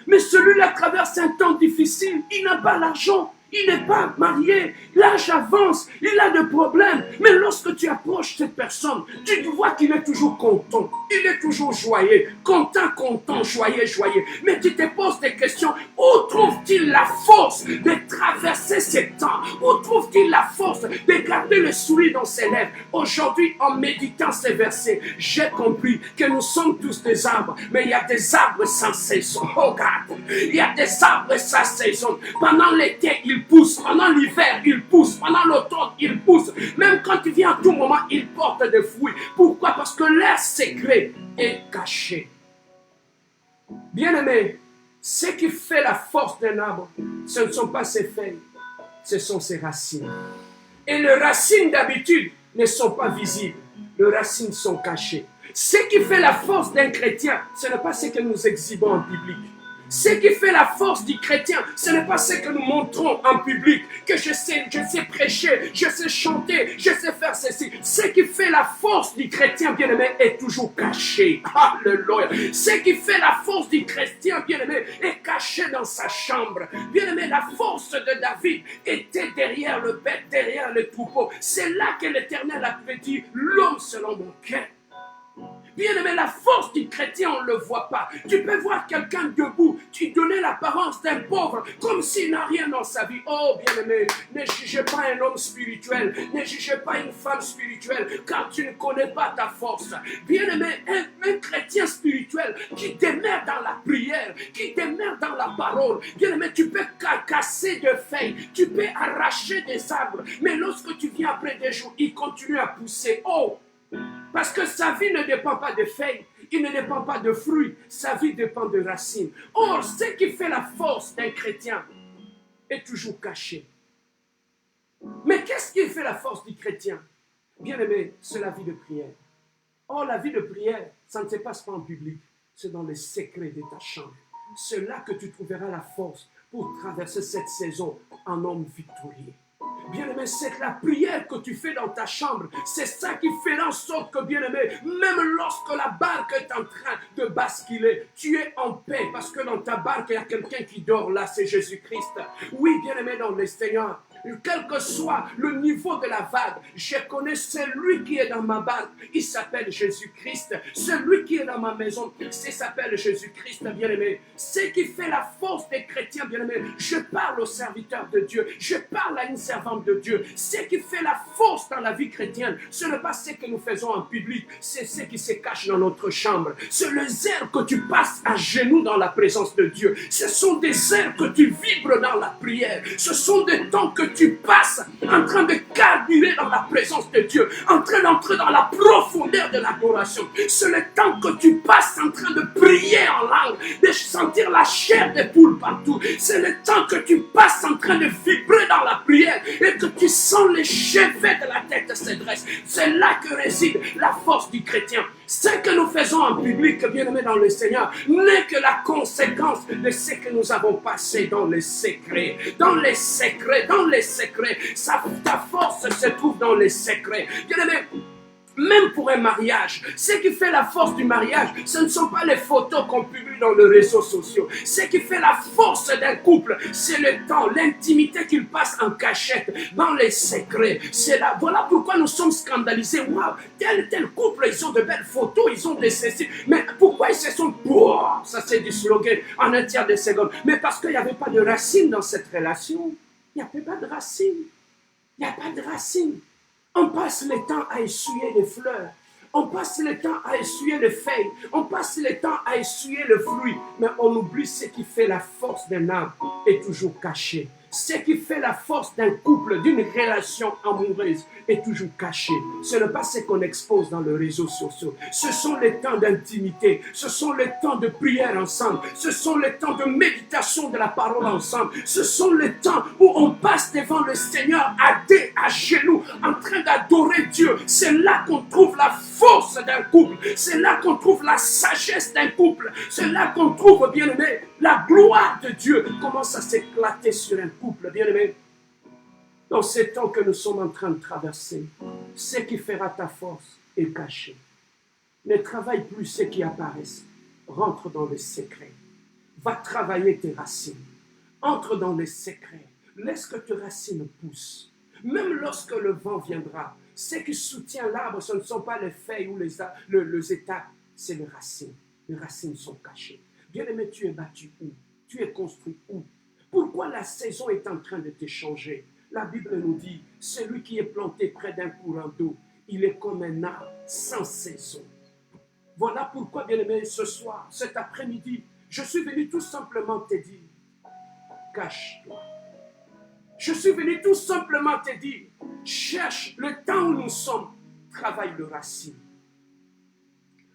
Mais celui-là traverse un temps difficile. Il n'a pas l'argent. Il n'est pas marié. L'âge avance. Il a des problèmes. Mais lorsque tu approches cette personne, tu vois qu'il est toujours content. Il est toujours joyeux. Content, content, joyeux, joyeux. Mais tu te poses des questions. Où trouve-t-il la force de traverser ces temps? Où trouve-t-il la force de garder le sourire dans ses lèvres? Aujourd'hui, en méditant ces versets, j'ai compris que nous sommes tous des arbres. Mais il y a des arbres sans saison. Oh God! Il y a des arbres sans saison. Pendant l'été, ils poussent. Pendant l'hiver, ils poussent. Pendant l'automne, ils poussent. Même quand il vient à tout moment, ils portent des fruits. Pourquoi? Parce que leur secret est caché. Bien-aimé, ce qui fait la force d'un arbre, ce ne sont pas ses feuilles, ce sont ses racines. Et les racines d'habitude ne sont pas visibles. Les racines sont cachées. Ce qui fait la force d'un chrétien, ce n'est pas ce que nous exhibons en public. Ce qui fait la force du chrétien, ce n'est pas ce que nous montrons en public, que je sais prêcher, je sais chanter, je sais faire ceci. Ce qui fait la force du chrétien bien-aimé est toujours caché. Alléluia. Ce qui fait la force du chrétien bien-aimé est caché dans sa chambre. Bien-aimé, la force de David était derrière le bête, derrière le troupeau. C'est là que l'Éternel a dit l'homme selon mon cœur. Bien-aimé, la force du chrétien, on ne le voit pas. Tu peux voir quelqu'un debout, tu donnais l'apparence d'un pauvre, comme s'il n'a rien dans sa vie. Oh, bien-aimé, ne jugez pas un homme spirituel, ne jugez pas une femme spirituelle, car tu ne connais pas ta force. Bien-aimé, un chrétien spirituel qui demeure dans la prière, qui demeure dans la parole. Bien-aimé, tu peux casser des feuilles, tu peux arracher des arbres, mais lorsque tu viens après des jours, il continue à pousser. Oh! Parce que sa vie ne dépend pas de feuilles, il ne dépend pas de fruits, sa vie dépend de racines. Or, ce qui fait la force d'un chrétien est toujours caché. Mais qu'est-ce qui fait la force du chrétien? Bien aimé, c'est la vie de prière. Or, la vie de prière, ça ne se passe pas en public, c'est dans les secrets de ta chambre. C'est là que tu trouveras la force pour traverser cette saison en homme victorieux. Bien-aimé, c'est la prière que tu fais dans ta chambre. C'est ça qui fait en sorte que, bien-aimé, même lorsque la barque est en train de basculer, tu es en paix. Parce que dans ta barque, il y a quelqu'un qui dort là, c'est Jésus-Christ. Oui, bien-aimé dans le Seigneur. Quel que soit le niveau de la vague, je connais celui qui est dans ma barque. Il s'appelle Jésus-Christ. Celui qui est dans ma maison, il s'appelle Jésus-Christ, bien-aimé. Ce qui fait la force des chrétiens, bien-aimé. Je parle aux serviteurs de Dieu. Je parle à une servante de Dieu. Ce qui fait la force dans la vie chrétienne, ce n'est pas ce que nous faisons en public, c'est ce qui se cache dans notre chambre. C'est les heures que tu passes à genoux dans la présence de Dieu. Ce sont des heures que tu vibres dans la prière. Ce sont des temps que tu passes en train de carburer dans la présence de Dieu, en train d'entrer dans la profondeur de l'adoration. C'est le temps que tu passes en train de prier en langue, de sentir la chair des poules partout. C'est le temps que tu passes en train de vibrer dans la prière et que tu sens les cheveux de la tête se dressent. C'est là que réside la force du chrétien. Ce que nous faisons en public, bien-aimé dans le Seigneur, n'est que la conséquence de ce que nous avons passé dans les secrets. Dans les secrets, dans les secrets. Ta force se trouve dans les secrets. Bien-aimé, même pour un mariage, ce qui fait la force du mariage, ce ne sont pas les photos qu'on publie dans les réseaux sociaux. Ce qui fait la force d'un couple, c'est le temps, l'intimité qu'ils passent en cachette, dans les secrets. C'est là, voilà pourquoi nous sommes scandalisés. Waouh, tel couple, ils ont de belles photos, ils ont des ceci. Mais pourquoi ils se sont... Oh, ça c'est du slogan en un tiers de seconde. Mais parce qu'il n'y avait pas de racines dans cette relation. Il n'y avait pas de racines. Il n'y a pas de racines. On passe le temps à essuyer les fleurs. On passe le temps à essuyer les feuilles. On passe le temps à essuyer le fruit. Mais on oublie ce qui fait la force d'un arbre est toujours caché. Ce qui fait la force d'un couple, d'une relation amoureuse est toujours caché. Ce n'est pas ce qu'on expose dans les réseaux sociaux. Ce sont les temps d'intimité. Ce sont les temps de prière ensemble. Ce sont les temps de méditation de la parole ensemble. Ce sont les temps où on passe devant le Seigneur à genoux, en train d'adorer Dieu. C'est là qu'on trouve la force d'un couple. C'est là qu'on trouve la sagesse d'un couple. C'est là qu'on trouve, bien aimé, la gloire de Dieu commence à s'éclater sur un couple, bien aimé. Dans ces temps que nous sommes en train de traverser, ce qui fera ta force est caché. Ne travaille plus ce qui apparaissent. Rentre dans les secrets. Va travailler tes racines. Entre dans les secrets. Laisse que tes racines poussent. Même lorsque le vent viendra, ce qui soutient l'arbre, ce ne sont pas les feuilles ou les étapes, c'est les racines. Les racines sont cachées. Bien-aimé, tu es battu où? Tu es construit où? Pourquoi la saison est en train de te changer? La Bible nous dit, celui qui est planté près d'un courant d'eau, il est comme un arbre sans saison. Voilà pourquoi, bien-aimé, ce soir, cet après-midi, je suis venu tout simplement te dire, cache-toi. Je suis venu tout simplement te dire, cherche le temps où nous sommes, travaille le racine.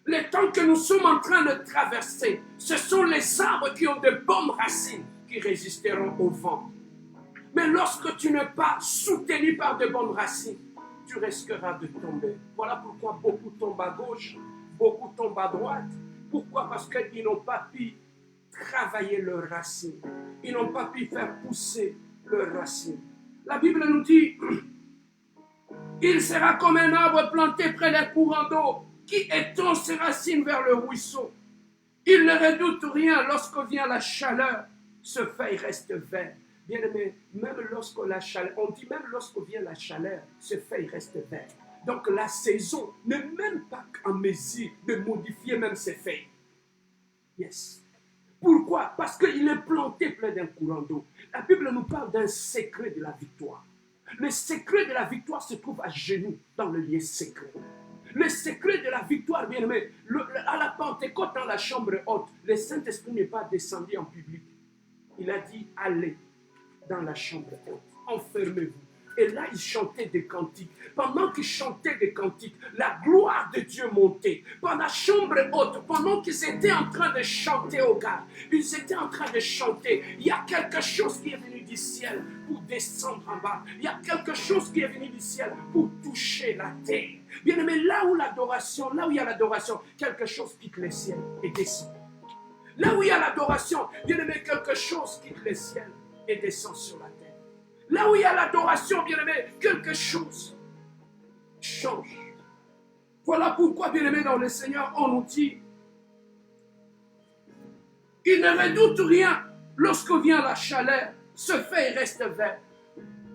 Le temps que nous sommes en train de traverser, ce sont les arbres qui ont de bonnes racines qui résisteront au vent. Mais lorsque tu n'es pas soutenu par de bonnes racines, tu risqueras de tomber. Voilà pourquoi beaucoup tombent à gauche, beaucoup tombent à droite. Pourquoi? Parce qu'ils n'ont pas pu travailler leurs racines. Ils n'ont pas pu faire pousser leurs racines. La Bible nous dit, il sera comme un arbre planté près d'un courant d'eau, qui étend ses racines vers le ruisseau. Il ne redoute rien lorsque vient la chaleur. Ce feuille reste vert. Bien aimé, même lorsque la chaleur, on dit même lorsque vient la chaleur, ce feuille reste vert. Donc la saison n'est même pas en mesure de modifier même ses feuilles. Yes. Pourquoi? Parce qu'il est planté près d'un courant d'eau. La Bible nous parle d'un secret de la victoire. Le secret de la victoire se trouve à genoux dans le lieu secret. Le secret de la victoire, bien aimé, à la Pentecôte dans la chambre haute, le Saint-Esprit n'est pas descendu en public. Il a dit, allez dans la chambre haute, enfermez-vous. Et là, ils chantaient des cantiques. Pendant qu'ils chantaient des cantiques, la gloire de Dieu montait. Dans la chambre haute, pendant qu'ils étaient en train de chanter au gars, ils étaient en train de chanter. Il y a quelque chose qui est venu du ciel pour descendre en bas. Il y a quelque chose qui est venu du ciel pour toucher la terre. Bien aimé, là où il y a l'adoration, quelque chose quitte le ciel et descend. Là où il y a l'adoration, bien aimé, quelque chose quitte le ciel et descend sur la terre. Là où il y a l'adoration, bien aimé, quelque chose change. Voilà pourquoi, bien aimé, dans le Seigneur, on nous dit, il ne redoute rien lorsque vient la chaleur, ce feuille reste vert.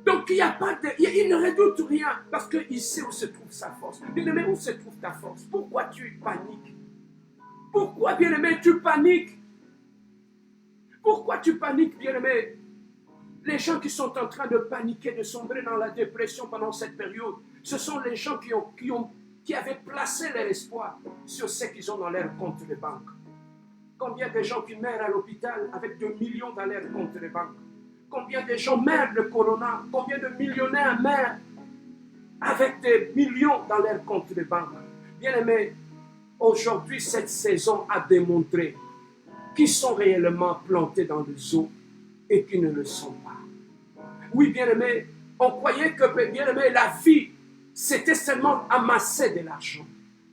Donc il ne redoute rien parce qu'il sait où se trouve sa force. Bien aimé, où se trouve ta force? Pourquoi tu paniques? Pourquoi, bien aimé, tu paniques? Pourquoi tu paniques, bien aimé? Les gens qui sont en train de paniquer, de sombrer dans la dépression pendant cette période, ce sont les gens qui avaient placé leur espoir sur ce qu'ils ont dans leur compte de banque. Combien de gens qui meurent à l'hôpital avec 2 millions dans leur compte de banque? Combien de gens meurent de corona? Combien de millionnaires meurent avec des millions dans leur compte de banque? Bien aimé, aujourd'hui, cette saison a démontré qu'ils sont réellement plantés dans les eaux et qui ne le sont pas. Oui, bien-aimé, on croyait que, bien-aimé, la vie, c'était seulement amasser de l'argent.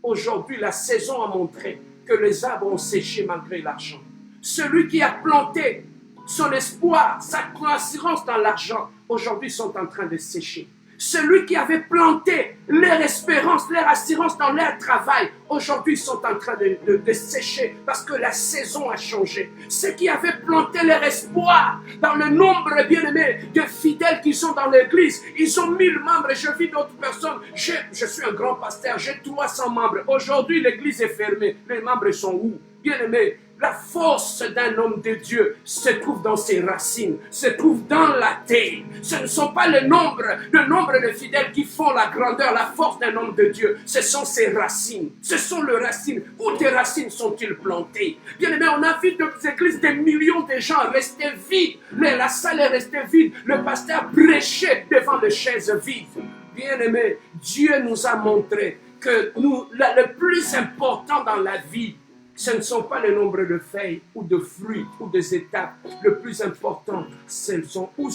Aujourd'hui, la saison a montré que les arbres ont séché malgré l'argent. Celui qui a planté son espoir, sa assurance dans l'argent, aujourd'hui sont en train de sécher. Celui qui avait planté leur espérance, leur assurance dans leur travail, aujourd'hui ils sont en train de sécher parce que la saison a changé. Ceux qui avaient planté leur espoir dans le nombre, bien aimé, de fidèles qui sont dans l'église, ils ont 1000 membres. Je vis d'autres personnes. Je suis un grand pasteur, j'ai 300 membres. Aujourd'hui l'église est fermée. Les membres sont où? Bien aimé, La force d'un homme de Dieu se trouve dans ses racines, se trouve dans la terre. Ce ne sont pas le nombre de fidèles qui font la grandeur, la force d'un homme de Dieu. Ce sont ses racines. Ce sont les racines. Où tes racines sont-ils plantées? Bien aimé, on a vu dans les églises des millions de gens rester vides. La salle est restée vide. Le pasteur prêchait devant les chaises vides. Bien aimé, Dieu nous a montré que le plus important dans la vie, ce ne sont pas le nombre de feuilles ou de fruits ou des étapes. Le plus important, ce sont où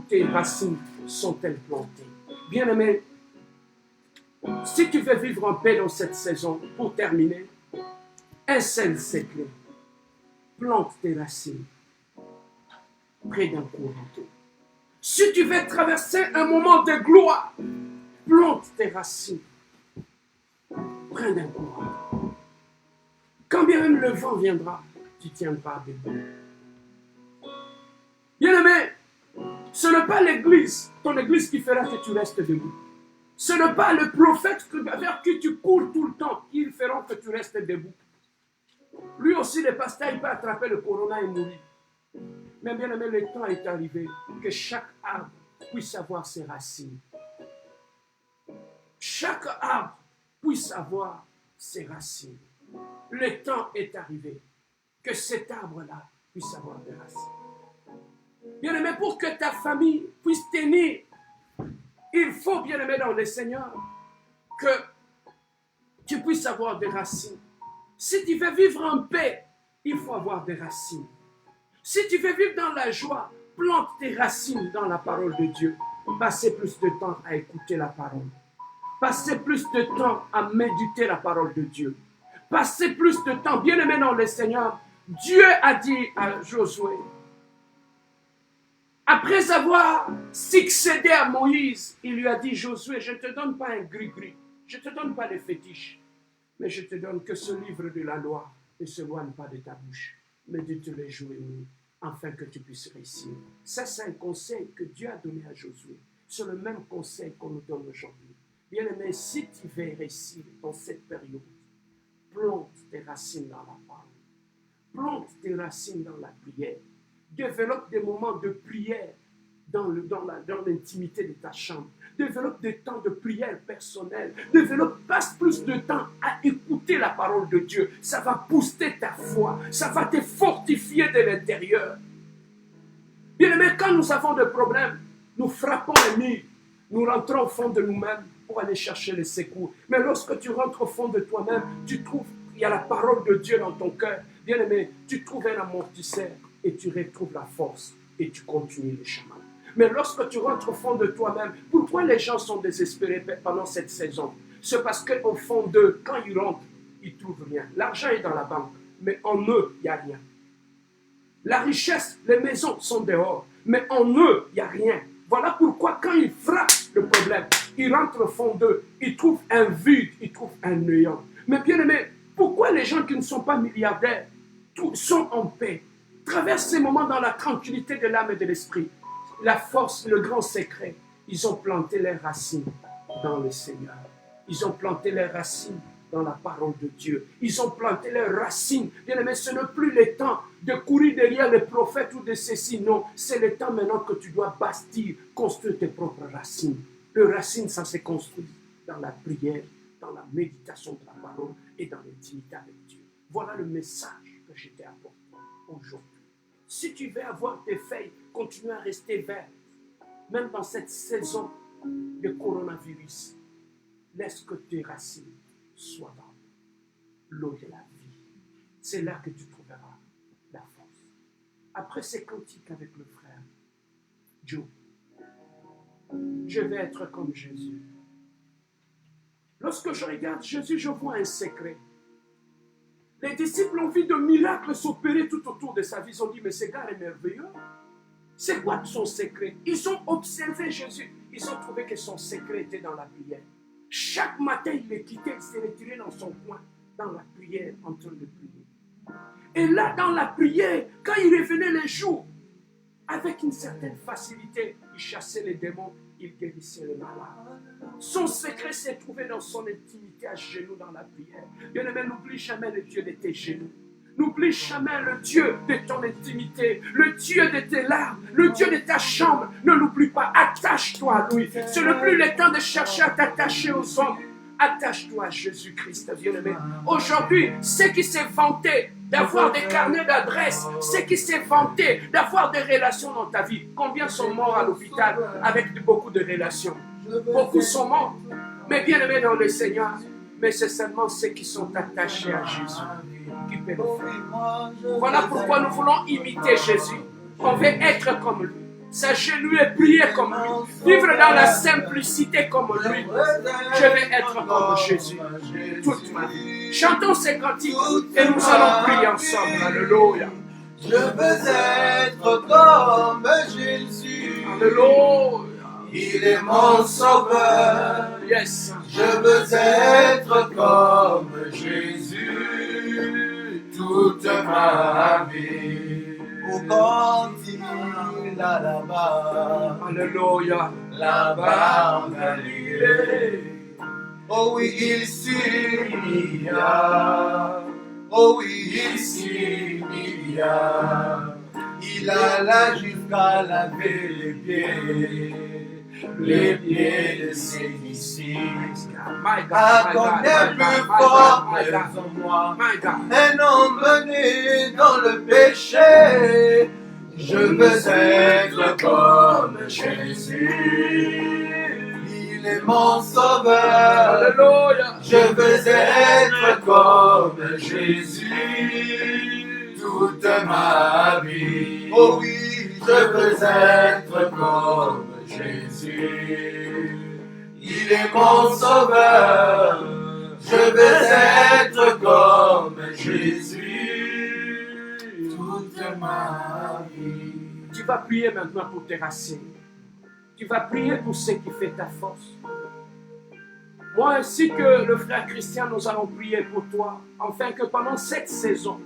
tes racines sont-elles plantées. Bien-aimé, si tu veux vivre en paix dans cette saison, pour terminer, un seul secret. Plante tes racines près d'un courant d'eau. Si tu veux traverser un moment de gloire, plante tes racines près d'un courant d'eau. Quand bien même le vent viendra, tu tiendras debout. Bien-aimé, ce n'est pas l'église, ton église qui fera que tu restes debout. Ce n'est pas le prophète vers qui tu cours tout le temps qui fera que tu restes debout. Lui aussi, le pasteur, il peut attraper le corona et mourir. Mais bien-aimé, le temps est arrivé que chaque arbre puisse avoir ses racines. Chaque arbre puisse avoir ses racines. Le temps est arrivé que cet arbre-là puisse avoir des racines. Bien-aimé, pour que ta famille puisse tenir, il faut, bien-aimé dans le Seigneur, que tu puisses avoir des racines. Si tu veux vivre en paix, il faut avoir des racines. Si tu veux vivre dans la joie, plante tes racines dans la parole de Dieu. Passez plus de temps à écouter la parole. Passez plus de temps à méditer la parole de Dieu. Passez plus de temps, bien aimé dans le Seigneur. Dieu a dit à Josué, après avoir succédé à Moïse, il lui a dit, Josué, je ne te donne pas un gris-gris, je ne te donne pas de fétiche, mais je te donne que ce livre de la loi ne s'éloigne pas de ta bouche, mais de te les jouer afin que tu puisses réussir. Ça, c'est un conseil que Dieu a donné à Josué. C'est le même conseil qu'on nous donne aujourd'hui. Bien aimé, si tu veux réussir dans cette période, plante tes racines dans la parole. Plante tes racines dans la prière. Développe des moments de prière dans l'intimité de ta chambre. Développe des temps de prière personnelle. Passe plus de temps à écouter la parole de Dieu. Ça va booster ta foi. Ça va te fortifier de l'intérieur. Bien aimé, quand nous avons des problèmes, nous frappons les murs. Nous rentrons au fond de nous-mêmes pour aller chercher le secours. Mais lorsque tu rentres au fond de toi-même, tu trouves qu'il y a la parole de Dieu dans ton cœur. Bien aimé, tu trouves un amortisseur et tu retrouves la force et tu continues le chemin. Mais lorsque tu rentres au fond de toi-même, pourquoi les gens sont désespérés pendant cette saison? C'est parce qu'au fond d'eux, quand ils rentrent, ils ne trouvent rien. L'argent est dans la banque, mais en eux, il n'y a rien. La richesse, les maisons sont dehors, mais en eux, il n'y a rien. Voilà pourquoi quand ils frappent le problème, ils rentrent au fond d'eux, ils trouvent un vide, ils trouvent un néant. Mais bien aimé, pourquoi les gens qui ne sont pas milliardaires sont en paix, traversent ces moments dans la tranquillité de l'âme et de l'esprit? La force, le grand secret, ils ont planté leurs racines dans le Seigneur. Ils ont planté leurs racines dans la parole de Dieu. Ils ont planté leurs racines. Bien aimé, ce n'est plus le temps de courir derrière les prophètes ou de ceci. Non, c'est le temps maintenant que tu dois bâtir, construire tes propres racines. Les racines, ça se construit dans la prière, dans la méditation de la parole et dans l'intimité avec Dieu. Voilà le message que je t'ai apporté aujourd'hui. Si tu veux avoir tes feuilles, continue à rester vert. Même dans cette saison de coronavirus, laisse que tes racines soient dans l'eau de la vie. C'est là que tu trouveras la force. Après ces cantiques avec le frère Joe, je vais être comme Jésus. Lorsque je regarde Jésus, je vois un secret. Les disciples ont vu de miracles s'opérer tout autour de sa vie. Ils ont dit, mais ce gars est merveilleux. C'est quoi son secret? Ils ont observé Jésus. Ils ont trouvé que son secret était dans la prière. Chaque matin, il les quittait, il s'est retiré dans son coin, dans la prière, en train de prier. Et là, dans la prière, quand il revenait les jours, avec une certaine facilité, il chassait les démons, il guérissait les malades. Son secret s'est trouvé dans son intimité à genoux dans la prière. Bien aimé, n'oublie jamais le Dieu de tes genoux. N'oublie jamais le Dieu de ton intimité, le Dieu de tes larmes, le Dieu de ta chambre. Ne l'oublie pas, attache-toi à lui. Ce n'est plus le temps de chercher à t'attacher aux hommes. Attache-toi à Jésus-Christ, bien-aimé. Aujourd'hui, ceux qui s'est vanté d'avoir des carnets d'adresses, ceux qui s'est vanté d'avoir des relations dans ta vie. Combien sont morts à l'hôpital avec beaucoup de relations? Beaucoup sont morts, mais bien-aimés dans le Seigneur. Mais c'est seulement ceux qui sont attachés à Jésus qui peuvent le faire. Voilà pourquoi nous voulons imiter Jésus. On veut être comme lui. Sachez-lui et prier comme lui. Vivre dans la simplicité comme lui. Je vais être comme Jésus toute ma vie. Chantons ces cantiques et nous allons prier ensemble. Alléluia. Je veux être comme Jésus. Alléluia. Il est mon sauveur. Yes. Je veux être comme Jésus toute ma vie. Où quand il a là-bas, Alléluia. là-bas en Galilée. Oh oui, il s'humilia. Oh oui, il s'humilia. Il alla jusqu'à laver les pieds de ses disciples. À connaître plus fort en moi, un homme mené dans le péché. Je veux être comme Jésus. Il est mon sauveur. Alléluia. Je veux être comme Jésus toute ma vie. Oh oui, je veux être comme Jésus. Il est mon sauveur. Je veux être comme Jésus toute ma vie. Tu vas prier maintenant pour tes racines. Tu vas prier pour ce qui fait ta force. Moi ainsi que le frère Christian, nous allons prier pour toi, afin que pendant cette saison,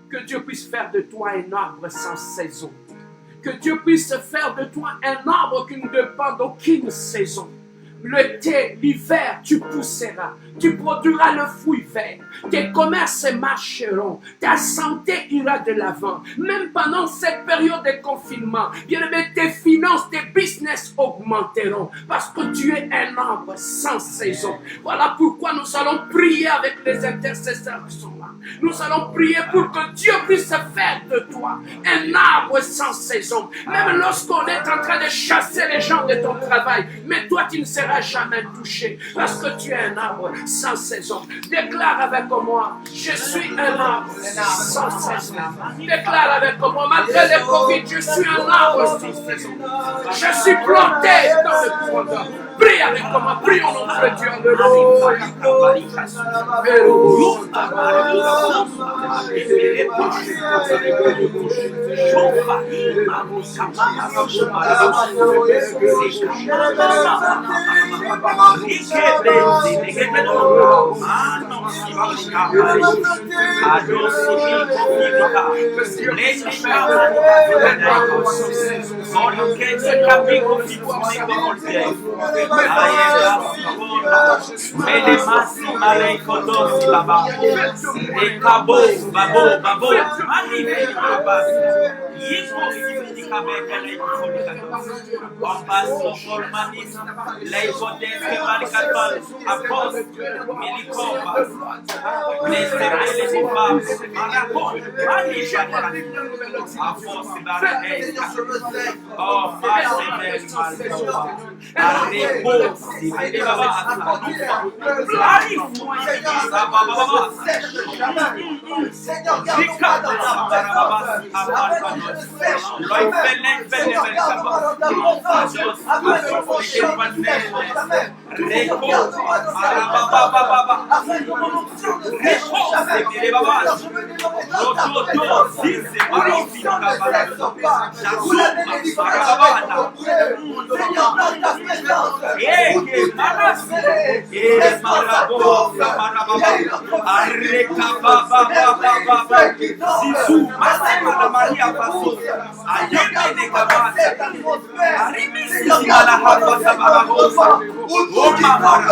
que Dieu puisse faire de toi un arbre sans saison. Que Dieu puisse faire de toi un arbre qui ne dépend d'aucune saison. L'été, l'hiver, tu pousseras, tu produiras le fruit vert, tes commerces marcheront, ta santé ira de l'avant. Même pendant cette période de confinement, bien aimé, tes finances, tes business augmenteront, parce que tu es un arbre sans saison. Voilà pourquoi nous allons prier avec les intercesseurs qui sont là. Nous allons prier pour que Dieu puisse faire de toi un arbre sans saison. Même lorsqu'on est en train de chasser les gens de ton travail, mais toi tu ne seras jamais touché parce que tu es un arbre sans saison. Déclare avec moi, je suis un arbre sans saison. Déclare avec moi, malgré le Covid, je suis un arbre sans saison. Je suis planté dans le profondeur. Prie avec moi, prie au nom de Dieu. où tout quiconque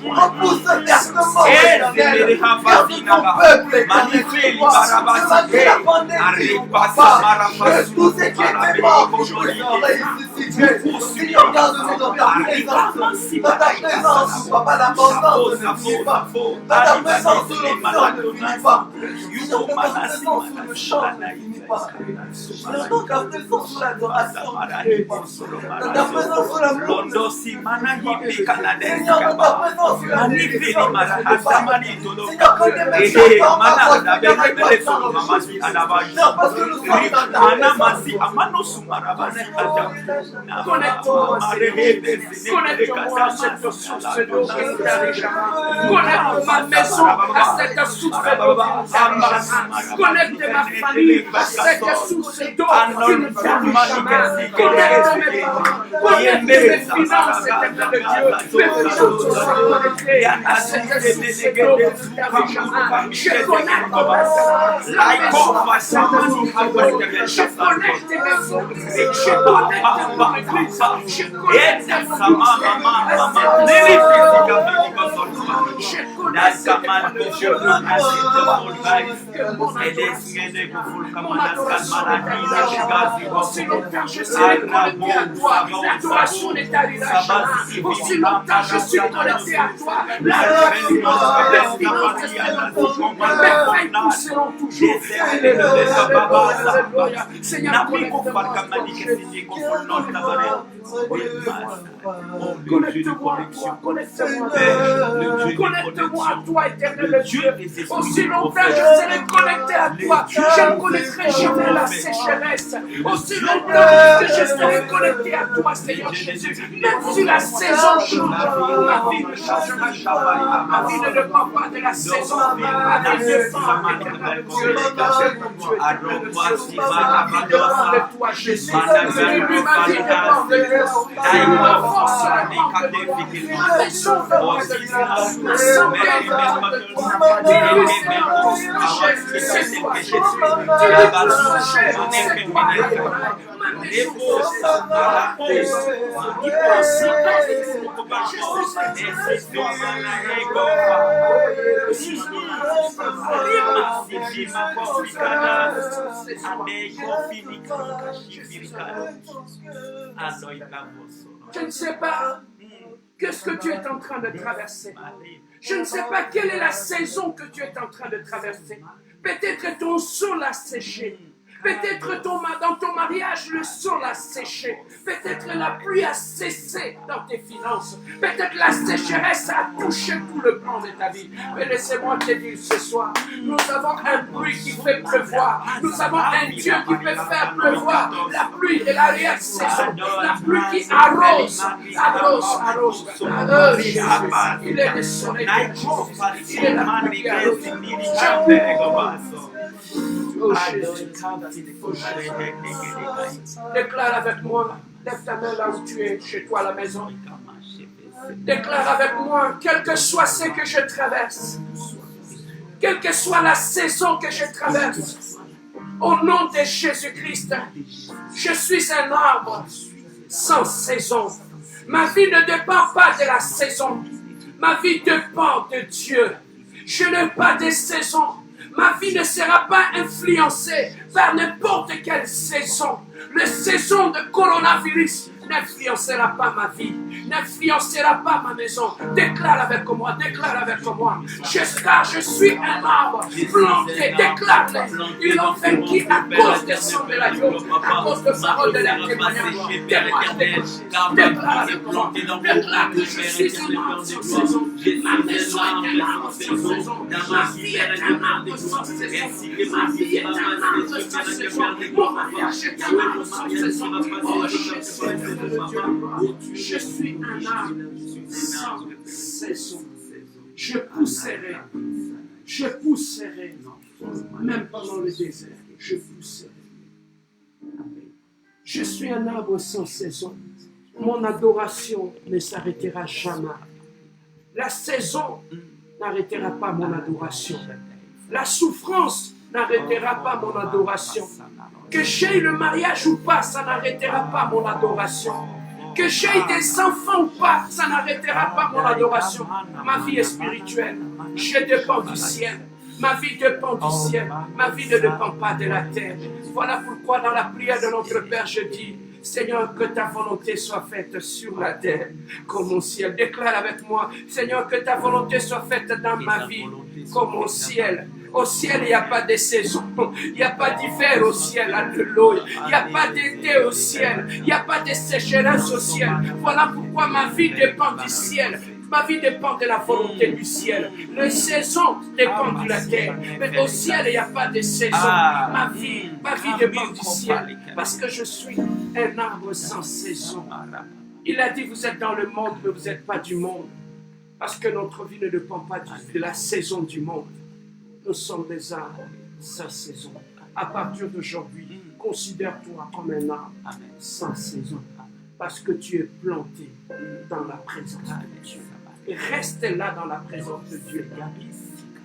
repousse vertement, éternel. Garde ton peuple, éternel, de la pandémie, papa. Que tous ceux qui étaient morts puissent ressusciter. Seigneur, garde-nous dans ta présence, papa, l'abondance ne finit pas. Dans ta présence, l'option ne finit pas. Dans ta présence, le chant ne finit pas. Dans ta présence, l'adoration ne finit pas. Dans ta présence, l'amour ne finit pas. Seigneur, dans ta présence, la vie ne finit pas. Seigneur, quand les médecins tombent à cause de Seigneur, parce que nous sommes dans ta présence. Connecte-moi, connecte-moi à cette source d'eau qui nous dirige. Connecte ma maison à cette source d'eau qui nous dirige. Connecte ma famille à cette source d'eau qui nous dirige. Connecte mes parents, connecte mes finances, éternel Dieu. Mes finances sont connectées à cette source d'eau qui nous dirige. Je connecte la maison à cette source d'eau. Je connecte mes fonds. Je connecte mon église. Je connecte mon aussi longtemps je serai connecté à toi, l'adoration n'est arrivée à jamais. Aussi longtemps je suis connecté à toi, la finances mes failles seront toujours. Seigneur, connecte-moi. Connecte-moi à toi, connecte-moi à toi, éternel Dieu. Aussi longtemps je serai connecté à toi, je ne connaîtrai jamais la sécheresse. Aussi longtemps que je serai connecté à toi, Seigneur Jésus, même si la saison change, ma vie ne changera jamais. Ma vie ne dépend pas de la saison, ma vie dépend de Dieu. Ma vie dépend de toi, Jésus. Ma vie dépend de Dieu. Ma force dépend de toi. Ma maison dépend de toi. Ma santé dépend de toi. Tu es c'est toi, Jésus. Tu es c'est toi. Ma maison je ne sais pas qu'est-ce que tu es en train de traverser. Je ne sais pas quelle est la saison que tu es en train de traverser. Peut-être ton sol a séché. Peut-être dans ton mariage, le sol a séché. Peut-être la pluie a cessé dans tes finances. Peut-être la sécheresse a touché tout le plan de ta vie. Mais laissez-moi te dire ce soir, nous avons un pluie qui fait pleuvoir. Nous avons un Dieu qui peut faire pleuvoir la pluie de l'arrière-saison. La pluie qui arrose. Il est le soleil. Il est la pluie qui arrose. Oh Jésus. Déclare avec moi, lève ta main là où tu es, chez toi à la maison. Déclare avec moi, quel que soit ce que je traverse, quelle que soit la saison que je traverse, au nom de Jésus-Christ, je suis un arbre sans saison. Ma vie ne dépend pas de la saison. Ma vie dépend de Dieu. Je n'ai pas de saison. Ma vie ne sera pas influencée par n'importe quelle saison. La saison de coronavirus n'influencera pas ma vie, n'influencera pas ma maison. Déclare avec moi, car je suis un arbre planté, déclare-le. Ils l'ont vaincu à cause des sons de la gueule, à cause de paroles de leur témoignage. Déclare avec moi, déclare que je suis un arbre sans saison. Ma maison est un arbre sans saison. Ma vie est un arbre sans saison. Ma vie est un arbre sans saison. Mon mariage est un arbre sans saison. Oh, je suis un arbre sans saison. Je pousserai, même pendant le désert, je pousserai. Je suis un arbre sans saison. Mon adoration ne s'arrêtera jamais. La saison n'arrêtera pas mon adoration. La souffrance n'arrêtera pas mon adoration. Que j'aie le mariage ou pas, ça n'arrêtera pas mon adoration. Que j'aie des enfants ou pas, ça n'arrêtera pas mon adoration. Ma vie est spirituelle. Je dépends du ciel. Ma vie dépend du ciel. Ma vie ne dépend pas de la terre. Voilà pourquoi dans la prière de notre Père, je dis, Seigneur, que ta volonté soit faite sur la terre comme au ciel. Déclare avec moi, Seigneur, que ta volonté soit faite dans ma vie comme au ciel. Au ciel, il n'y a pas de saison. Il n'y a pas d'hiver au ciel. Alléluia. Il n'y a pas d'été au ciel. Il n'y a pas de sécheresse au ciel. Voilà pourquoi ma vie dépend du ciel. Ma vie dépend de la volonté du ciel. Les saisons dépendent de la terre. Mais au ciel, il n'y a pas de saison. Ma vie dépend du ciel. Parce que je suis un arbre sans saison. Il a dit, vous êtes dans le monde, mais vous n'êtes pas du monde. Parce que notre vie ne dépend pas de la saison du monde. Nous sommes des arbres sans saison. À partir d'aujourd'hui, considère-toi comme un arbre sans saison. Parce que tu es planté dans la présence de Dieu. Et reste là dans la présence de Dieu.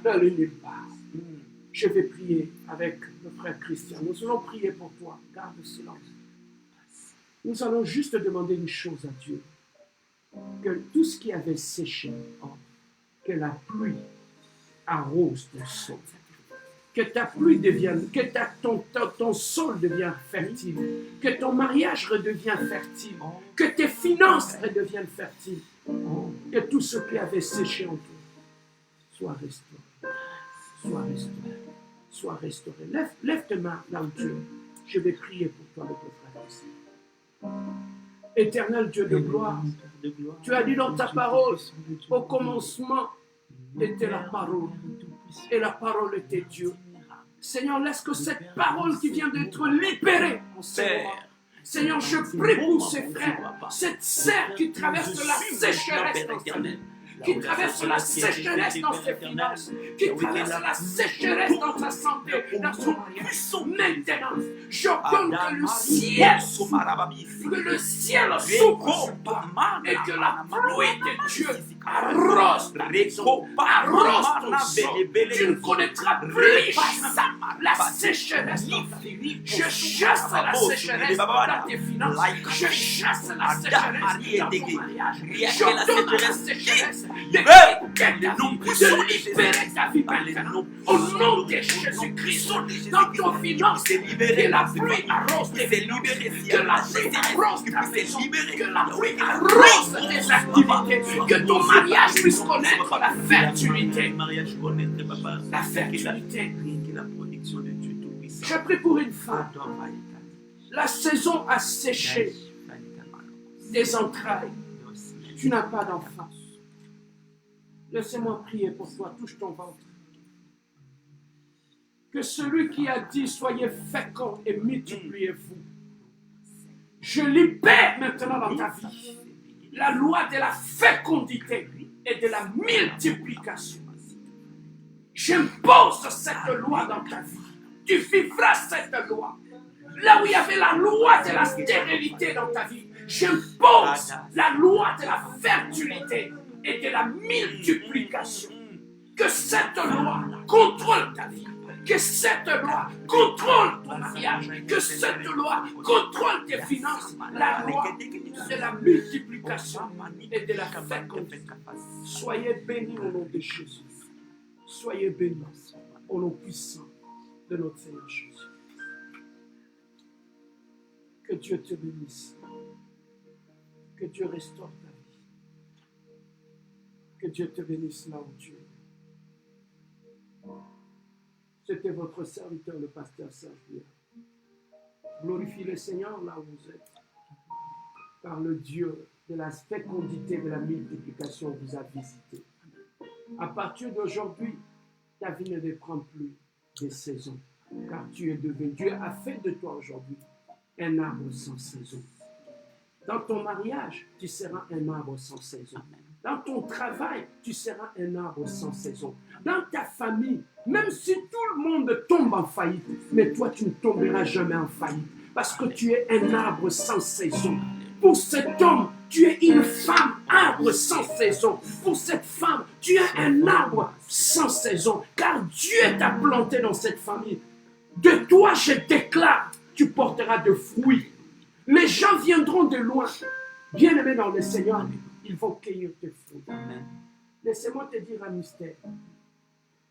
N'allez nulle part. Je vais prier avec le frère Christian. Nous allons prier pour toi. Garde le silence. Nous allons juste demander une chose à Dieu. Que tout ce qui avait séché, que la pluie arrose ton sol. Que ta pluie devienne, que ton sol devienne fertile. Que ton mariage redevienne fertile. Que tes finances redeviennent fertiles. Que tout ce qui avait séché en toi soit restauré. Soit restauré. Soit restauré. Lève tes mains là où tu es. Je vais prier pour toi avec le frère ici. Éternel Dieu de gloire, tu as dit dans ta parole, au commencement était la parole, et la parole était Dieu. Seigneur, laisse que cette parole qui vient d'être libérée en ce moment. Seigneur, je prie pour ces frères, cette sœur qui traverse la sécheresse dans sa vie, qui traverse la sécheresse dans ses finances, qui traverse la sécheresse dans sa santé, dans son mariage. Maintenant, j'ordonne que le ciel s'ouvre sur toi et que la pluie de Dieu arrose ta maison, arrose ton sol. Tu ne connaîtras plus la sécheresse dans ta vie. Je chasse la sécheresse dans tes finances. Je chasse la sécheresse dans ton mariage. J'ordonne la sécheresse de libérer ta vie maintenant. Au nom de Jésus-Christ, dans ton finance, que la pluie arrose tes finances, que la pluie arrose ta maison, que la pluie arrose tes activités, que ton mariage puisse connaître la fertilité. La fertilité. Je prie pour une femme. La saison a séché des entrailles. Tu n'as pas d'enfant. Laissez-moi prier pour toi, touche ton ventre. Que celui qui a dit, soyez féconds et multipliez-vous. Je libère maintenant dans ta vie la loi de la fécondité et de la multiplication. J'impose cette loi dans ta vie. Tu vivras cette loi. Là où il y avait la loi de la stérilité dans ta vie, j'impose la loi de la fertilité et de la multiplication. Que cette loi contrôle ta vie. Que cette loi contrôle ton mariage. Que cette loi contrôle tes finances. La loi de la multiplication et de la fécondité. Soyez bénis au nom de Jésus. Soyez bénis au nom puissant de notre Seigneur Jésus. Que Dieu te bénisse. Que Dieu restaure ta vie. Que Dieu te bénisse là où tu es. C'était votre serviteur, le pasteur Serge Bière. Glorifiez le Seigneur là où vous êtes. Car le Dieu de la fécondité, de la multiplication vous a visité. À partir d'aujourd'hui, ta vie ne dépend plus des saisons. Car tu es devenu, Dieu a fait de toi aujourd'hui un arbre sans saison. Dans ton mariage, tu seras un arbre sans saison. Dans ton travail, tu seras un arbre sans saison. Dans ta famille, même si tout le monde tombe en faillite, mais toi, tu ne tomberas jamais en faillite parce que tu es un arbre sans saison. Pour cet homme, tu es une femme, arbre sans saison. Pour cette femme, tu es un arbre sans saison, car Dieu t'a planté dans cette famille. De toi, je déclare, tu porteras de fruits. Les gens viendront de loin. Bien-aimé dans le Seigneur, ils vont cueillir tes fruits. Amen. Laissez-moi te dire un mystère.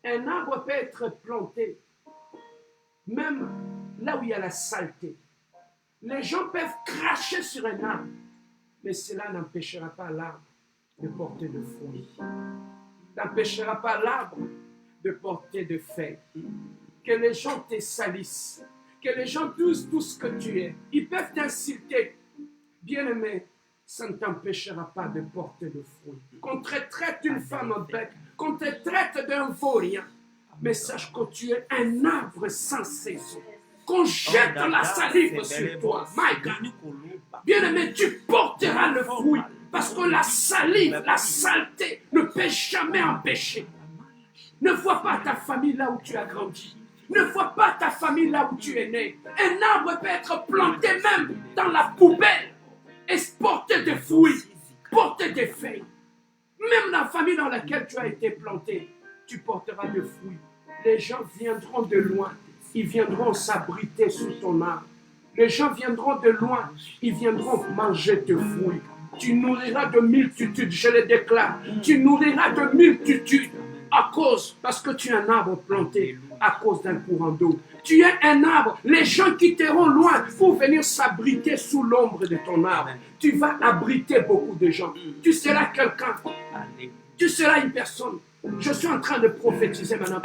Un arbre peut être planté, même là où il y a la saleté. Les gens peuvent cracher sur un arbre, mais cela n'empêchera pas l'arbre de porter de fruits. N'empêchera pas l'arbre de porter de feuilles. Que les gens te salissent, que les gens disent tout ce que tu es. Ils peuvent t'insulter. Bien-aimé, ça ne t'empêchera pas de porter de fruits. Qu'on te traite d'une femme en bec, qu'on te traite d'un vaurien, mais sache que tu es un arbre sans saison. Qu'on jette la salive sur toi. My God. Bien-aimé, tu porteras le fruit. Parce que la salive, la saleté ne peut jamais empêcher. Ne vois pas ta famille là où tu as grandi. Ne vois pas ta famille là où tu es né. Un arbre peut être planté même dans la poubelle et porter des fruits, porter des feuilles. Même dans la famille dans laquelle tu as été planté, tu porteras des fruits. Les gens viendront de loin. Ils viendront s'abriter sous ton arbre. Les gens viendront de loin. Ils viendront manger tes fruits. Tu nourriras de multitudes, je le déclare. Tu nourriras de multitudes parce que tu es un arbre planté à cause d'un courant d'eau. Tu es un arbre. Les gens quitteront loin pour venir s'abriter sous l'ombre de ton arbre. Tu vas abriter beaucoup de gens. Tu seras quelqu'un. Tu seras une personne. Je suis en train de prophétiser maintenant.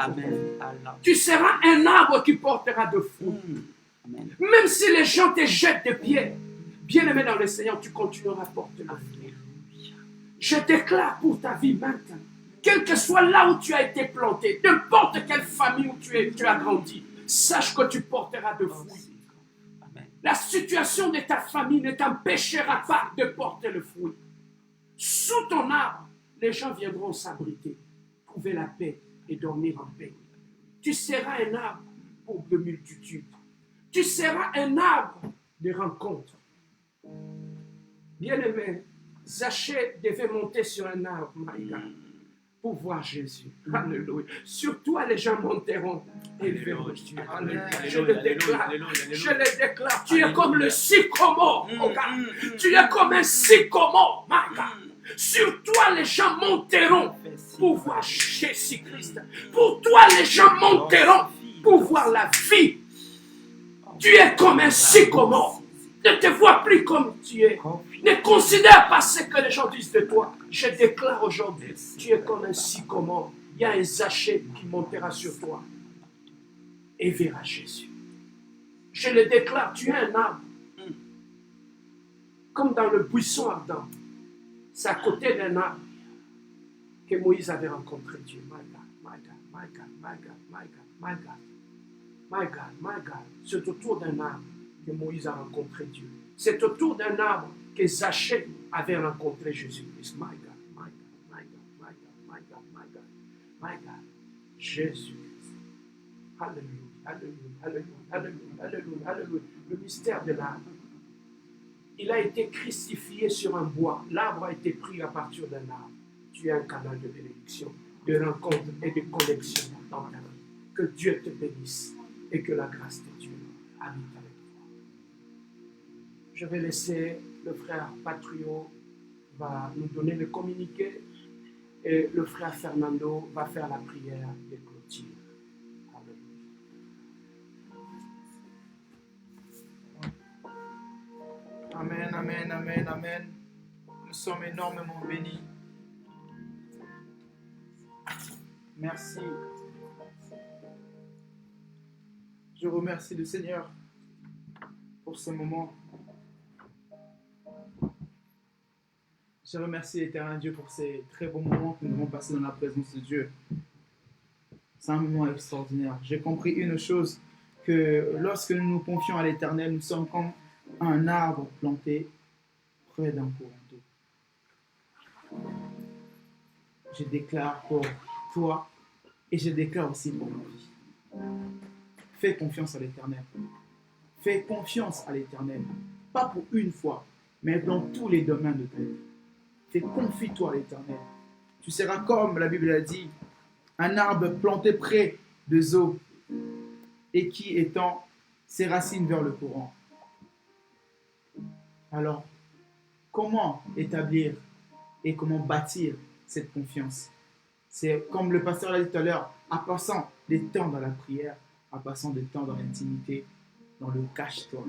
Tu seras un arbre qui portera de fruits. Même si les gens te jettent des pieds, bien-aimé dans le Seigneur, tu continueras à porter le fruit. Je déclare pour ta vie maintenant, quel que soit là où tu as été planté, n'importe quelle famille où tu as grandi, sache que tu porteras de fruits. La situation de ta famille ne t'empêchera pas de porter le fruit. Sous ton arbre, les gens viendront s'abriter, trouver la paix et dormir en paix. Tu seras un arbre pour de multitudes. Tu seras un arbre de rencontres. Bien-aimé, Zachée devait monter sur un arbre, my God, pour voir Jésus. Alléluia. Sur toi, les gens monteront et ils verront Dieu. Alléluia. Je le déclare. Je le déclare. Tu es comme le sycomore, oh God. Tu es comme un sycomore, my God. Sur toi, les gens monteront pour voir Jésus-Christ. Pour toi, les gens monteront pour voir la vie. Tu es comme un sycomore. Ne te vois plus comme tu es. Ne considère pas ce que les gens disent de toi. Je déclare aujourd'hui, tu es comme un sycomore. Il y a un Zachée qui montera sur toi et verra Jésus. Je le déclare, tu es un arbre. Comme dans le buisson ardent. C'est à côté d'un arbre que Moïse avait rencontré Dieu. My God, my God, my God, my God, my God, my God. My God, my God. C'est autour d'un arbre que Moïse a rencontré Dieu. C'est autour d'un arbre que Zachée avait rencontré Jésus-Christ. My God, my God, my God, my God, my God, my God, my God. Jésus-Christ. Alléluia, alléluia, alléluia, alléluia, alléluia, alléluia. Le mystère de l'arbre. Il a été crucifié sur un bois. L'arbre a été pris à partir d'un arbre. Tu es un canal de bénédiction, de rencontre et de connexion dans ta vie. Que Dieu te bénisse et que la grâce de Dieu habite avec toi. Je vais laisser le frère Patrio va nous donner le communiqué et le frère Fernando va faire la prière de clôture. Amen, amen, amen, amen. Nous sommes énormément bénis. Merci. Je remercie le Seigneur pour ce moment. Je remercie l'Éternel Dieu pour ces très bons moments que nous avons passés dans la présence de Dieu. C'est un moment extraordinaire. J'ai compris une chose, que lorsque nous nous confions à l'Éternel, nous sommes comme un arbre planté près d'un courant d'eau. Je déclare pour toi et je déclare aussi pour ma vie. Fais confiance à l'Éternel. Fais confiance à l'Éternel. Pas pour une fois, mais dans tous les domaines de ta vie. Confie-toi à l'Éternel. Tu seras comme la Bible a dit, un arbre planté près des eaux et qui étend ses racines vers le courant. Alors, comment établir et comment bâtir cette confiance. C'est comme le pasteur l'a dit tout à l'heure, en passant des temps dans la prière, en passant des temps dans l'intimité, dans le cache-toi.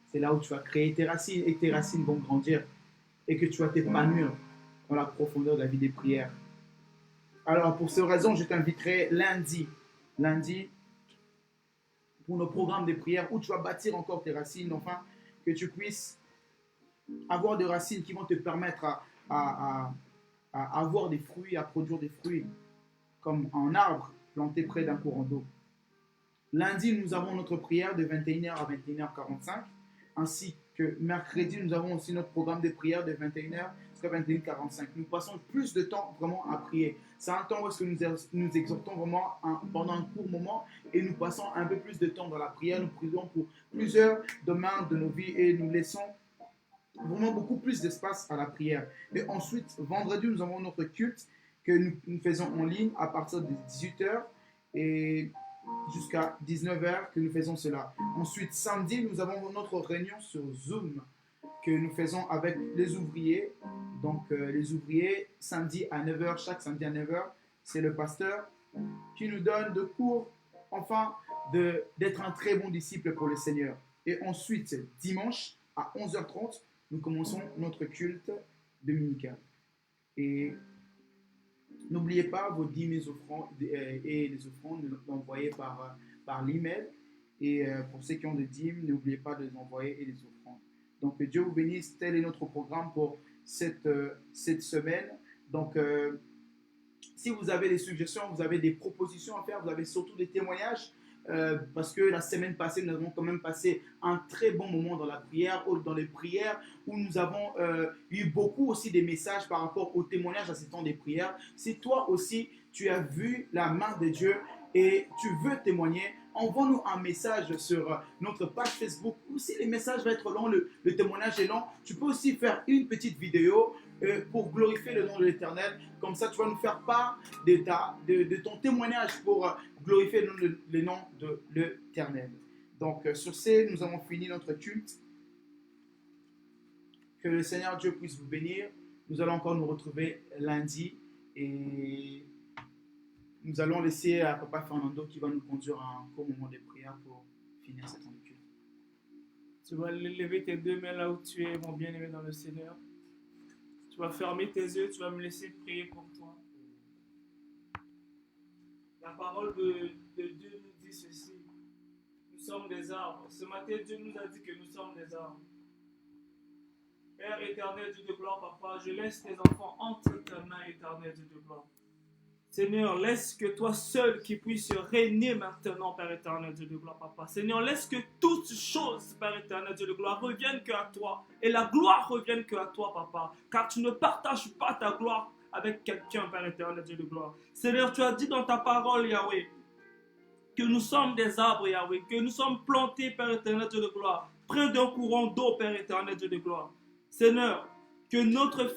C'est là où tu vas créer tes racines et tes racines vont grandir et que tu vas t'épanouir dans la profondeur de la vie des prières. Alors, pour cette raison, je t'inviterai lundi, pour nos programmes de prière où tu vas bâtir encore tes racines, enfin, que tu puisses avoir des racines qui vont te permettre à avoir des fruits, à produire des fruits, comme un arbre planté près d'un courant d'eau. Lundi, nous avons notre prière de 21h à 21h45, ainsi que mercredi, nous avons aussi notre programme de prière de 21h jusqu'à 21h45. Nous passons plus de temps vraiment à prier. C'est un temps où est-ce que nous exhortons vraiment pendant un court moment et nous passons un peu plus de temps dans la prière. Nous prions pour plusieurs domaines de nos vies et nous laissons vraiment beaucoup plus d'espace à la prière. Et ensuite, vendredi, nous avons notre culte que nous faisons en ligne à partir de 18h et jusqu'à 19h que nous faisons cela. Ensuite, samedi, nous avons notre réunion sur Zoom que nous faisons avec les ouvriers. Donc, les ouvriers, samedi à 9h, chaque samedi à 9h, c'est le pasteur qui nous donne de cours, enfin, d'être un très bon disciple pour le Seigneur. Et ensuite, dimanche à 11h30, nous commençons notre culte dominical. Et n'oubliez pas vos dîmes offrandes et les offrandes, d'envoyer par l'email. Et pour ceux qui ont des dîmes, n'oubliez pas de les envoyer et les offrandes. Donc, que Dieu vous bénisse. Tel est notre programme pour cette semaine. Donc, si vous avez des suggestions, vous avez des propositions à faire, vous avez surtout des témoignages, parce que la semaine passée, nous avons quand même passé un très bon moment dans la prière, dans les prières, où nous avons eu beaucoup aussi des messages par rapport aux témoignages à ces temps des prières. Si toi aussi, tu as vu la main de Dieu et tu veux témoigner, envoie-nous un message sur notre page Facebook. Ou si les messages vont être longs, le témoignage est long, tu peux aussi faire une petite vidéo pour glorifier le nom de l'Éternel. Comme ça, tu vas nous faire part de ton témoignage pour glorifier le nom de l'Éternel. Donc, sur ce, nous avons fini notre culte. Que le Seigneur Dieu puisse vous bénir. Nous allons encore nous retrouver lundi et nous allons laisser à Papa Fernando qui va nous conduire à un court moment de prière pour finir cette temps de culte. Tu vas lever tes deux mains là où tu es, mon bien-aimé dans le Seigneur. Tu vas fermer tes yeux, tu vas me laisser prier pour toi. La parole de Dieu nous dit ceci. Nous sommes des arbres. Ce matin, Dieu nous a dit que nous sommes des arbres. Père éternel, Dieu de gloire, Papa, je laisse tes enfants entre tes mains, éternel, Dieu de gloire. Seigneur, laisse que toi seul qui puisse régner maintenant, Père éternel, Dieu de gloire, Papa. Seigneur, laisse que toutes choses, Père éternel, Dieu de gloire, reviennent que à toi. Et la gloire revienne que à toi, Papa. Car tu ne partages pas ta gloire avec quelqu'un, Père éternel, Dieu de gloire. Seigneur, tu as dit dans ta parole, Yahweh, que nous sommes des arbres, Yahweh, que nous sommes plantés, Père éternel, Dieu de gloire, près d'un courant d'eau, Père éternel, Dieu de gloire. Seigneur, que notre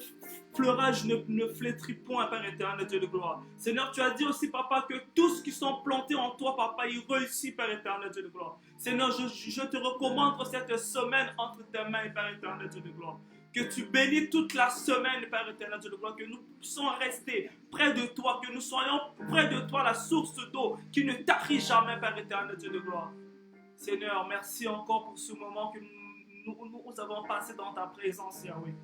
fleurage ne flétrit point, Père éternel, Dieu de gloire. Seigneur, tu as dit aussi, Papa, que tous qui sont plantés en toi, Papa, ils réussissent, Père éternel, Dieu de gloire. Seigneur, je te recommande cette semaine entre tes mains, Père éternel, Dieu de gloire. Que tu bénis toute la semaine, Père éternel, Dieu de gloire. Que nous puissions rester près de toi, que nous soyons près de toi, la source d'eau qui ne tarit jamais, Père éternel, Dieu de gloire. Seigneur, merci encore pour ce moment que nous avons passé dans ta présence, Yahweh.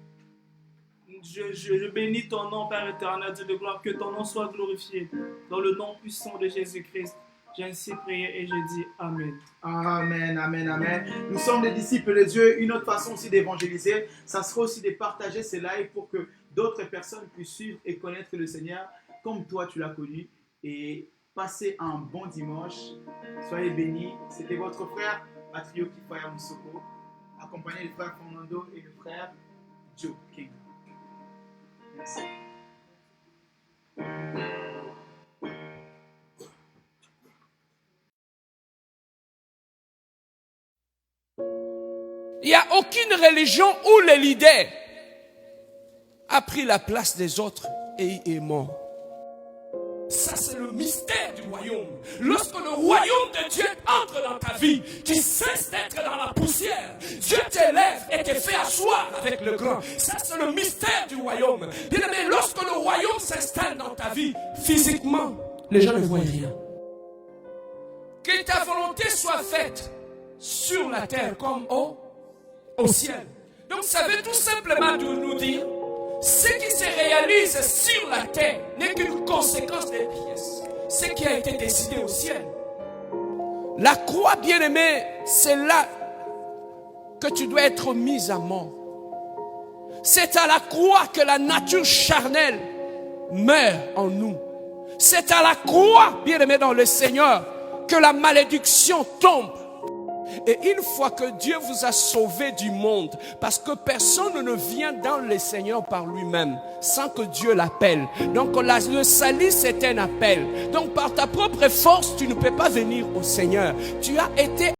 Je bénis ton nom, Père éternel, Dieu de gloire, que ton nom soit glorifié. Dans le nom puissant de Jésus-Christ, j'ai ainsi prié et je dis Amen. Amen, amen, amen. Nous sommes des disciples de Dieu. Une autre façon aussi d'évangéliser, ça sera aussi de partager ces lives pour que d'autres personnes puissent suivre et connaître le Seigneur comme toi tu l'as connu. Et passez un bon dimanche. Soyez bénis. C'était votre frère Patriot Kifaya Moussoko, accompagné du frère Fernando et du frère Joe King. Merci. Il n'y a aucune religion où le leader a pris la place des autres et est mort. Ça, c'est c'est le mystère du royaume. Lorsque le royaume de Dieu entre dans ta vie, tu cesses d'être dans la poussière. Dieu t'élève et te fait asseoir avec le grand. Ça, c'est le mystère du royaume. Bien-aimé, lorsque le royaume s'installe dans ta vie, physiquement, les gens ne voient rien. Que ta volonté soit faite sur la terre comme au ciel. Donc ça veut tout simplement nous dire, ce qui se réalise sur la terre n'est qu'une conséquence des pièces. Ce qui a été décidé au ciel. La croix, bien-aimée, c'est là que tu dois être mise à mort. C'est à la croix que la nature charnelle meurt en nous. C'est à la croix, bien-aimé dans le Seigneur, que la malédiction tombe. Et une fois que Dieu vous a sauvé du monde, parce que personne ne vient dans le Seigneur par lui-même, sans que Dieu l'appelle. Donc le salut, c'est un appel. Donc par ta propre force, tu ne peux pas venir au Seigneur. Tu as été